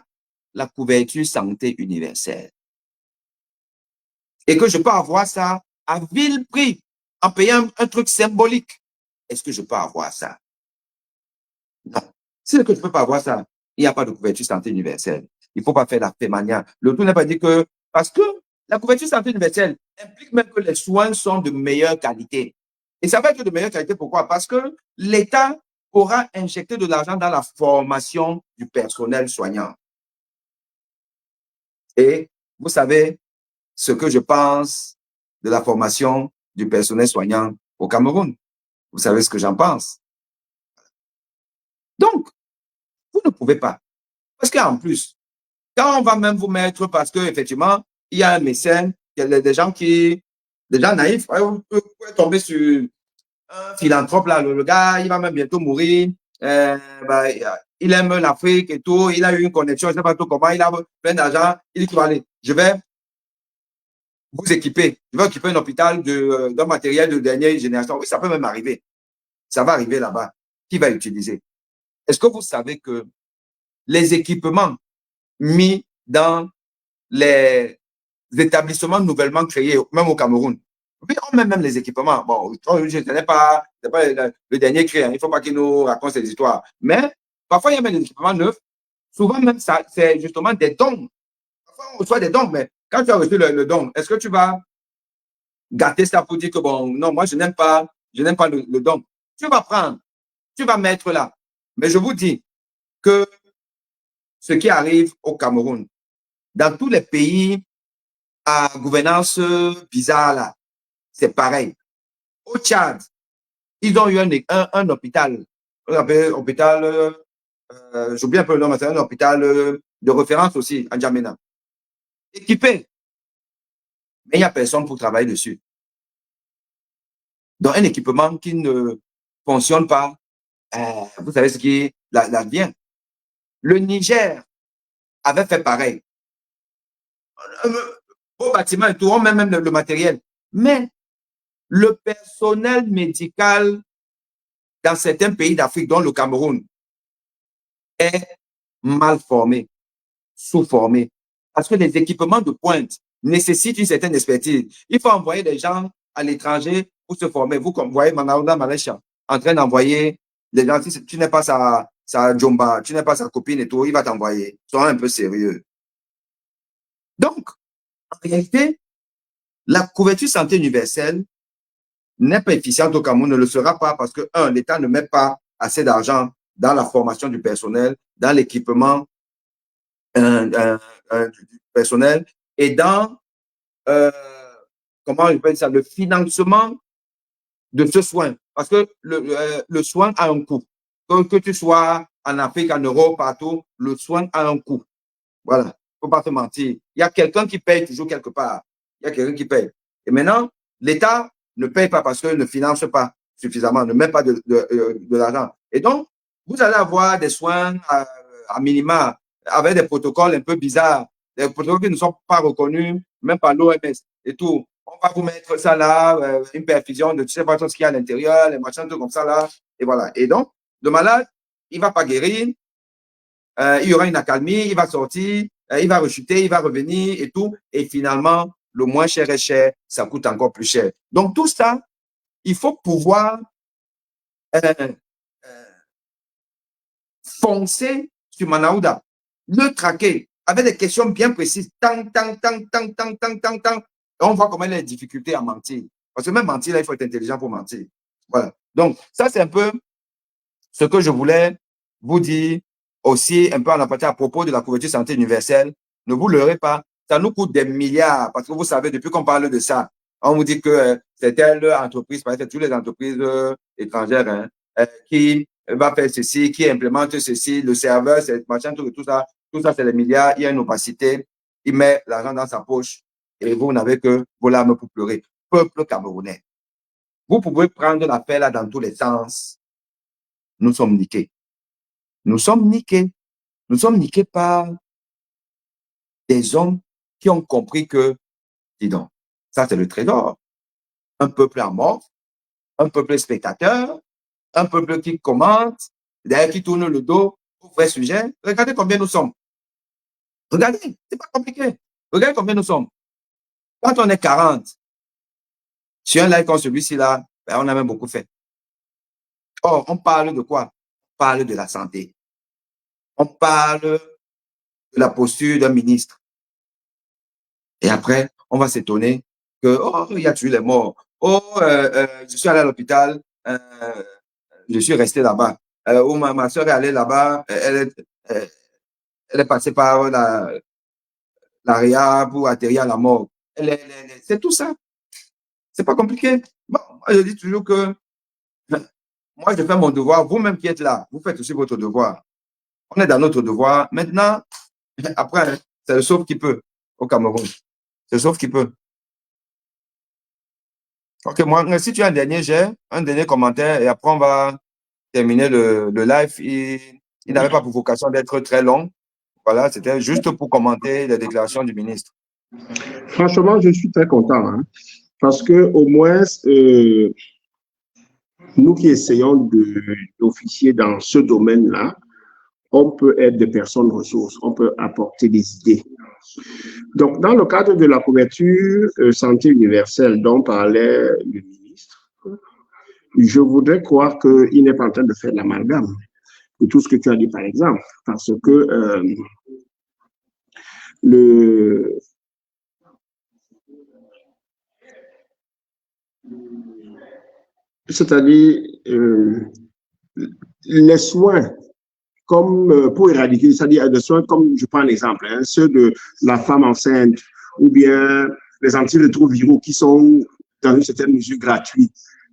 la couverture santé universelle. Et que je peux avoir ça à vil prix, en payant un truc symbolique. Est-ce que je peux avoir ça? Non. Si je ne peux pas avoir ça, il n'y a pas de couverture santé universelle. il ne faut pas faire la fémania. Le tout n'est pas dit que, parce que la couverture santé universelle implique même que les soins sont de meilleure qualité. Et ça va être de meilleure qualité, pourquoi? Parce que l'État aura injecté de l'argent dans la formation du personnel soignant. Et vous savez ce que je pense de la formation du personnel soignant au Cameroun. Vous savez ce que j'en pense. Donc, vous ne pouvez pas. Parce qu'en plus, quand on va même vous mettre, parce qu'effectivement, il y a un médecin, il y a des gens naïfs, vous pouvez tomber sur un philanthrope, là, le gars, il va même bientôt mourir, il aime l'Afrique et tout, il a eu une connexion, je ne sais pas tout comment, il a plein d'argent, il dit qu'il va aller, je vais vous équiper, je vais équiper un hôpital d'un matériel de dernière génération. Oui, ça peut même arriver. Ça va arriver là-bas. Qui va utiliser? Est-ce que vous savez que les équipements mis dans les établissements nouvellement créés, même au Cameroun, oui, on met même les équipements. Bon, je ne pas le dernier créé, il ne faut pas qu'il nous raconte ces histoires. Mais parfois, il y a même des équipements neufs. Souvent, même, c'est justement des dons. Parfois, on reçoit des dons, mais quand tu as reçu le don, est-ce que tu vas gâter ça pour dire que, bon, non, moi, je n'aime pas le don. Tu vas prendre, tu vas mettre là. Mais je vous dis que ce qui arrive au Cameroun, dans tous les pays à gouvernance bizarre, là, c'est pareil. Au Tchad, ils ont eu un hôpital, on appelle hôpital, j'oublie un peu le nom, mais c'est un hôpital de référence aussi, à N'Djamena. Équipé. Mais il n'y a personne pour travailler dessus. Donc, un équipement qui ne fonctionne pas, vous savez ce qui vient. Le Niger avait fait pareil. Au bâtiment et tout, on met même le matériel. Mais le personnel médical dans certains pays d'Afrique, dont le Cameroun, est mal formé, sous-formé. Parce que les équipements de pointe nécessitent une certaine expertise. Il faut envoyer des gens à l'étranger pour se former. Vous, comme vous voyez Manaouda Malaysia, en train d'envoyer les gens, si tu n'es pas sa jomba, tu n'es pas sa copine et tout, il va t'envoyer. Sois un peu sérieux. Donc, en réalité, la couverture santé universelle n'est pas efficiente au Cameroun, ne le sera pas parce que, l'État ne met pas assez d'argent dans la formation du personnel, dans l'équipement du personnel et dans, comment on appelle ça, le financement de ce soin. Parce que le soin a un coût. Que tu sois en Afrique, en Europe, partout, le soin a un coût. Voilà, il ne faut pas te mentir. Il y a quelqu'un qui paye toujours quelque part. Il y a quelqu'un qui paye. Et maintenant, l'État ne paye pas parce qu'il ne finance pas suffisamment, ne met pas de l'argent. Et donc, vous allez avoir des soins à minima avec des protocoles un peu bizarres, des protocoles qui ne sont pas reconnus, même par l'OMS et tout. On va vous mettre ça là, une perfusion de tu sais pas tout ce qu'il y a à l'intérieur, les machins, tout comme ça là. Et voilà. Et donc, le malade, il ne va pas guérir. Il y aura une accalmie, il va sortir, il va rechuter, il va revenir et tout. Et finalement, le moins cher est cher, ça coûte encore plus cher. Donc, tout ça, il faut pouvoir foncer sur Manaouda, le traquer avec des questions bien précises. Tant. On voit comment il a des difficultés à mentir. Parce que même mentir, là, il faut être intelligent pour mentir. Voilà. Donc, ça, c'est un peu ce que je voulais vous dire aussi un peu en aparté à propos de la couverture santé universelle. Ne vous leurrez pas, ça nous coûte des milliards parce que vous savez, depuis qu'on parle de ça, on vous dit que c'est telle entreprise, par exemple, toutes les entreprises étrangères qui va faire ceci, qui implémente ceci, le serveur, c'est machin, tout ça, c'est les milliards, il y a une opacité, il met l'argent dans sa poche et vous n'avez que vos larmes pour pleurer. Peuple camerounais, vous pouvez prendre l'affaire là dans tous les sens. Nous sommes niqués. Nous sommes niqués. Nous sommes niqués par des hommes qui ont compris que, dis donc, ça c'est le trésor. Un peuple en mort, un peuple spectateur, un peuple qui commente, d'ailleurs qui tourne le dos au vrai sujet. Regardez combien nous sommes. Regardez, c'est pas compliqué. Regardez combien nous sommes. Quand on est 40, sur un live comme celui-ci là, on a même beaucoup fait. Or, on parle de quoi? On parle de la santé. On parle de la posture d'un ministre. Et après, on va s'étonner que, oh, il a tué les morts. Oh, je suis allé à l'hôpital, je suis resté là-bas. Ou ma soeur est allée là-bas, elle est passée par la réa pour atterrir à la mort. C'est tout ça. C'est pas compliqué. Bon, moi, je dis toujours que moi, je fais mon devoir. Vous-même qui êtes là, vous faites aussi votre devoir. On est dans notre devoir. Maintenant, après, c'est le sauve qui peut au Cameroun. C'est le sauve qui peut. Ok, moi, si tu as j'ai un dernier commentaire et après on va terminer le live. Il n'avait pas pour vocation d'être très long. Voilà, c'était juste pour commenter les déclarations du ministre. Franchement, je suis très content, hein, parce que au moins, nous qui essayons d'officier dans ce domaine-là, on peut être des personnes ressources, on peut apporter des idées. Donc, dans le cadre de la couverture santé universelle dont parlait le ministre, je voudrais croire qu'il n'est pas en train de faire de l'amalgame de tout ce que tu as dit, par exemple, parce que c'est-à-dire les soins comme pour éradiquer, c'est-à-dire des soins comme, je prends un exemple, hein, ceux de la femme enceinte ou bien les antirétroviraux qui sont dans une certaine mesure gratuits,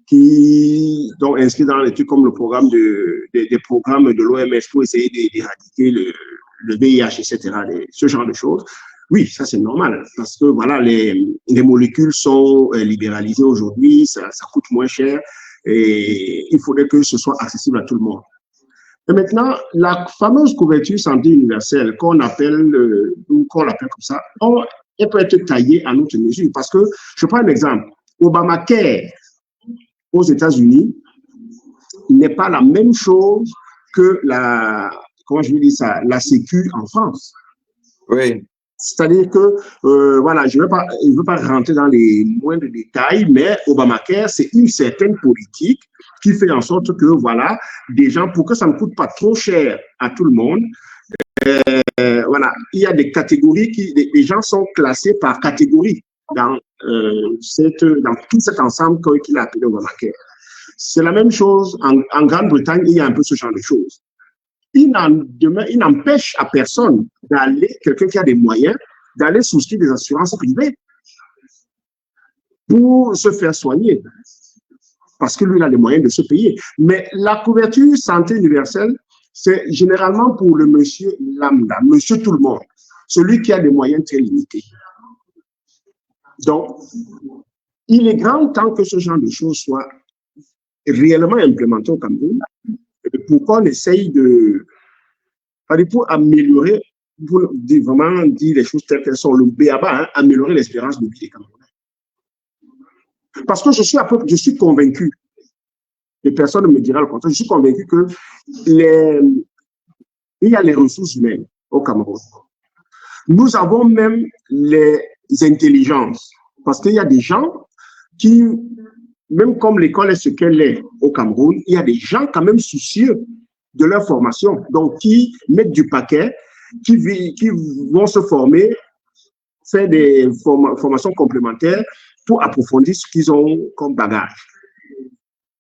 qui sont inscrits dans les trucs comme le programme des programmes de l'OMS pour essayer d'éradiquer le VIH, etc., ce genre de choses. Oui, ça c'est normal, parce que voilà, les molécules sont libéralisées aujourd'hui, ça coûte moins cher, et il faudrait que ce soit accessible à tout le monde. Et maintenant, la fameuse couverture santé universelle qu'on appelle comme ça, elle peut être taillée à notre mesure. Parce que, je prends un exemple, Obamacare aux États-Unis n'est pas la même chose que comment je vais dire ça, la Sécu en France. Oui. C'est-à-dire que, voilà, je ne veux pas rentrer dans les moindres détails, mais Obamacare, c'est une certaine politique qui fait en sorte que, voilà, des gens, pour que ça ne coûte pas trop cher à tout le monde, voilà, il y a des catégories les gens sont classés par catégorie dans tout cet ensemble qu'il a appelé Obamacare. C'est la même chose en Grande-Bretagne, il y a un peu ce genre de choses. Il n'empêche à personne quelqu'un qui a des moyens, d'aller souscrire des assurances privées pour se faire soigner. Parce que lui, il a les moyens de se payer. Mais la couverture santé universelle, c'est généralement pour le monsieur lambda, monsieur tout le monde, celui qui a des moyens très limités. Donc, il est grand temps que ce genre de choses soit réellement implémenté au Cameroun pour qu'on essaye pour améliorer, pour vraiment dire les choses telles qu'elles sont, le B.A.B.A., hein, améliorer l'espérance de vie des Camerounais. Parce que je suis convaincu, et personne ne me dira le contraire, je suis convaincu que il y a les ressources humaines au Cameroun. Nous avons même les intelligences, parce qu'il y a des gens qui, même comme l'école est ce qu'elle est au Cameroun, il y a des gens quand même soucieux de leur formation, donc qui mettent du paquet, qui vont se former, faire des formations complémentaires pour approfondir ce qu'ils ont comme bagage.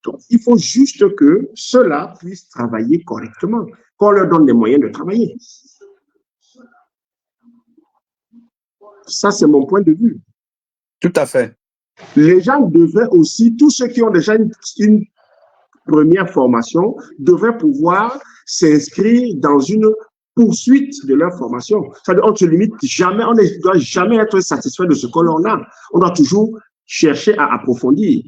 Donc, il faut juste que ceux-là puissent travailler correctement, qu'on leur donne les moyens de travailler. Ça, c'est mon point de vue. Tout à fait. Les gens devraient aussi, tous ceux qui ont déjà une première formation, devraient pouvoir s'inscrire dans une poursuite de leur formation. C'est-à-dire, on ne se limite jamais, on ne doit jamais être satisfait de ce que l'on a. On doit toujours chercher à approfondir.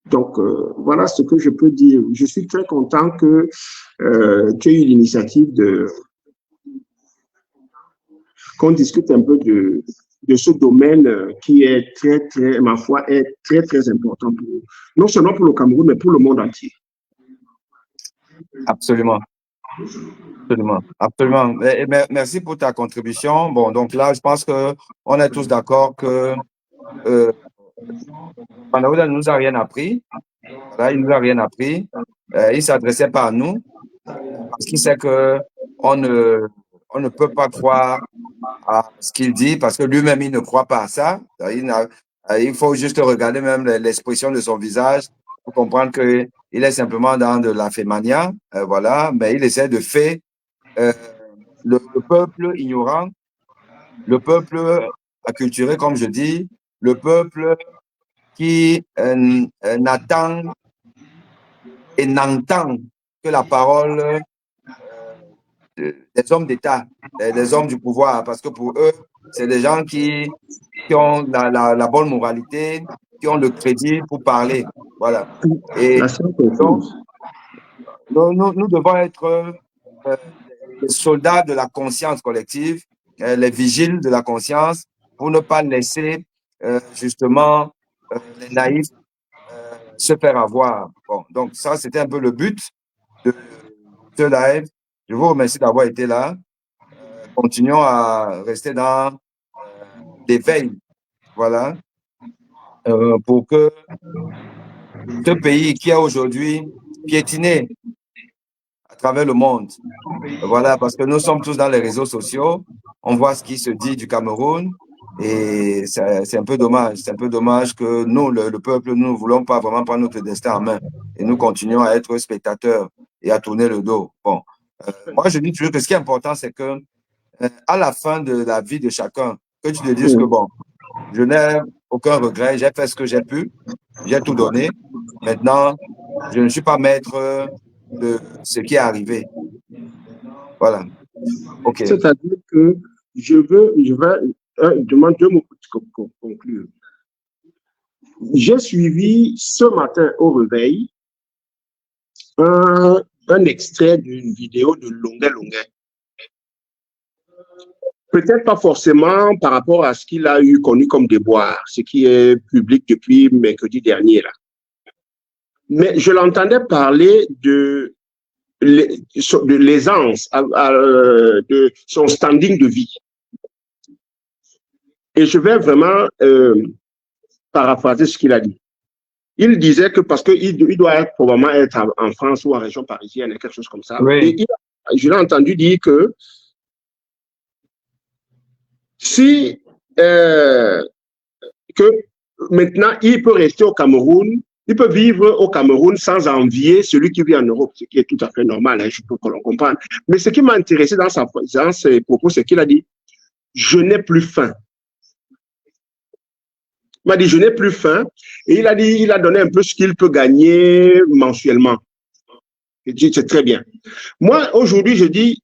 Donc, voilà ce que je peux dire. Je suis très content que tu aies eu l'initiative qu'on discute un peu de ce domaine qui est très, ma foi, est très important non seulement pour le Cameroun, mais pour le monde entier. Absolument. Absolument. Merci pour ta contribution. Bon, donc là, je pense qu'on est tous d'accord que Panaouda ne nous a rien appris. Là, il ne nous a rien appris. il s'adressait pas à nous parce qu'il sait que on ne peut pas croire à ce qu'il dit parce que lui-même, il ne croit pas à ça. Il faut juste regarder même l'expression de son visage pour comprendre qu'il est simplement dans de la fémania, voilà, mais il essaie de faire le peuple ignorant, le peuple acculturé, comme je dis, le peuple qui n'attend et n'entend que la parole des hommes d'État, des hommes du pouvoir, parce que pour eux, c'est des gens qui ont la bonne moralité, qui ont le crédit pour parler. Voilà. Et donc, nous devons être les soldats de la conscience collective, les vigiles de la conscience, pour ne pas laisser justement les naïfs se faire avoir. Bon, donc ça, c'était un peu le but de ce live. Je vous remercie d'avoir été là. Continuons à rester dans l'éveil, voilà, pour que ce pays qui a aujourd'hui piétiné à travers le monde, voilà, parce que nous sommes tous dans les réseaux sociaux, on voit ce qui se dit du Cameroun, et c'est un peu dommage. C'est un peu dommage que nous, le peuple, nous ne voulons pas vraiment prendre notre destin en main, et nous continuons à être spectateurs et à tourner le dos. Bon, moi, je dis toujours que ce qui est important, c'est que à la fin de la vie de chacun, que tu te dises que bon, je n'ai aucun regret, j'ai fait ce que j'ai pu, j'ai tout donné. Maintenant, je ne suis pas maître de ce qui est arrivé. Voilà. OK. C'est-à-dire que je vais demander 2 mots pour conclure. J'ai suivi ce matin au réveil un extrait d'une vidéo de Longuet. Peut-être pas forcément par rapport à ce qu'il a eu connu comme déboire, ce qui est public depuis mercredi dernier là. Mais je l'entendais parler de l'aisance, de son standing de vie. Et je vais vraiment paraphraser ce qu'il a dit. Il disait que parce qu'il doit probablement être en France ou en région parisienne, quelque chose comme ça. Oui. Et je l'ai entendu dire que si que maintenant il peut rester au Cameroun, il peut vivre au Cameroun sans envier celui qui vit en Europe, ce qui est tout à fait normal, hein, je peux que l'on comprenne. Mais ce qui m'a intéressé dans ses propos, c'est qu'il a dit « je n'ai plus faim ». Il m'a dit « je n'ai plus faim » et il a donné un peu ce qu'il peut gagner mensuellement. Je dis « c'est très bien ». Moi, aujourd'hui, je dis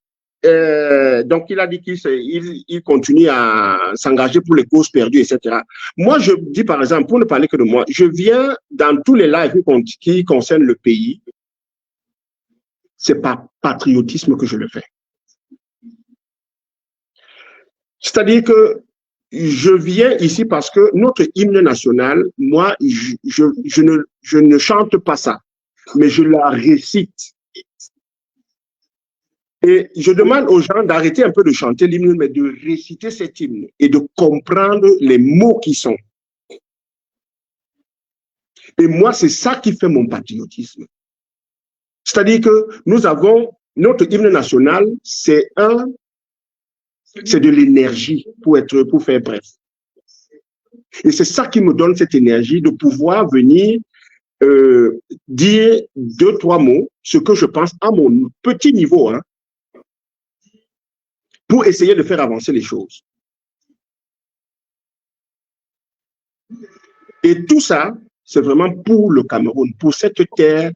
donc, il a dit qu'il continue à s'engager pour les causes perdues, etc. Moi, je dis par exemple, pour ne parler que de moi, je viens dans tous les lives qui concernent le pays. C'est par patriotisme que je le fais. C'est-à-dire que je viens ici parce que notre hymne national, moi, je ne chante pas ça, mais je la récite. Et je demande aux gens d'arrêter un peu de chanter l'hymne, mais de réciter cet hymne et de comprendre les mots qui sont. Et moi, c'est ça qui fait mon patriotisme. C'est-à-dire que nous avons, notre hymne national, c'est de l'énergie, pour faire bref. Et c'est ça qui me donne cette énergie de pouvoir venir dire 2, 3 mots, ce que je pense à mon petit niveau, hein, pour essayer de faire avancer les choses. Et tout ça, c'est vraiment pour le Cameroun, pour cette terre,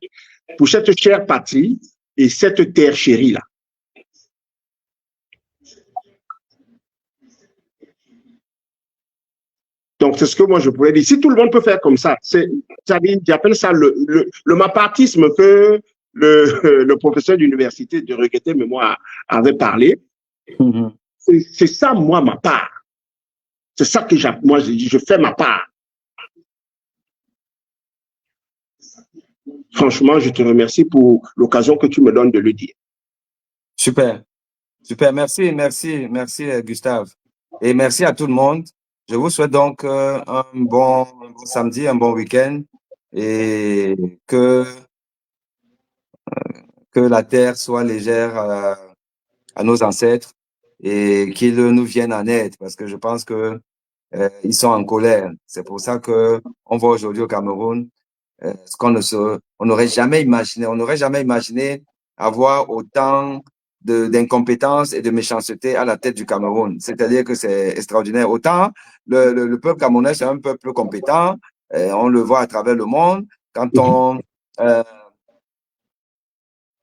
pour cette chère patrie et cette terre chérie-là. Donc, c'est ce que moi je pourrais dire. Si tout le monde peut faire comme ça, j'appelle ça le mapartisme que le professeur d'université de regretter mémoire avait parlé. Mm-hmm. C'est ça, moi, ma part. C'est ça que moi, je fais ma part. Franchement, je te remercie pour l'occasion que tu me donnes de le dire. Super. Super. Merci, Gustave. Et merci à tout le monde. Je vous souhaite donc un bon samedi, un bon week-end et que que la terre soit légère à nos ancêtres et qu'ils nous viennent en aide, parce que je pense que ils sont en colère. C'est pour ça que on voit aujourd'hui au Cameroun ce on n'aurait jamais imaginé. On n'aurait jamais imaginé avoir autant d'incompétence et de méchanceté à la tête du Cameroun. C'est-à-dire que c'est extraordinaire. Autant le peuple camerounais, c'est un peuple compétent. On le voit à travers le monde. Quand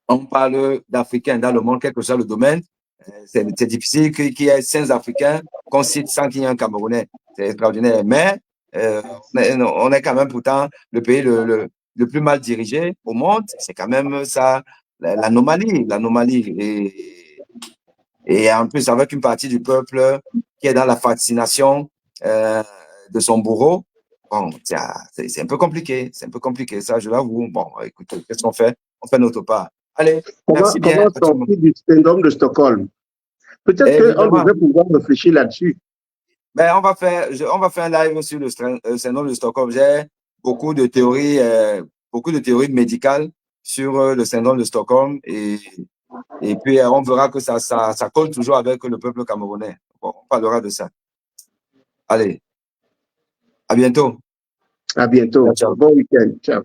on parle d'Africains dans le monde, quel que soit le domaine, c'est difficile qu'il y ait 5 Africains qu'on cite sans qu'il y ait un Camerounais. C'est extraordinaire. Mais on est quand même pourtant le pays le plus mal dirigé au monde. C'est quand même ça, l'anomalie. Et en plus, avec une partie du peuple qui est dans la fascination de son bourreau, bon, c'est un peu compliqué. C'est un peu compliqué, ça, je l'avoue. Bon, écoute, qu'est-ce qu'on fait? On fait notre part. Allez, merci bien. Comment sortir du syndrome de Stockholm? Peut-être qu'on devrait pouvoir réfléchir là-dessus. Ben, on va faire un live sur le syndrome de Stockholm. J'ai beaucoup de théories médicales sur le syndrome de Stockholm et puis on verra que ça colle toujours avec le peuple camerounais. Bon, on parlera de ça. Allez, à bientôt. À bientôt. Ciao. Bon week-end. Ciao.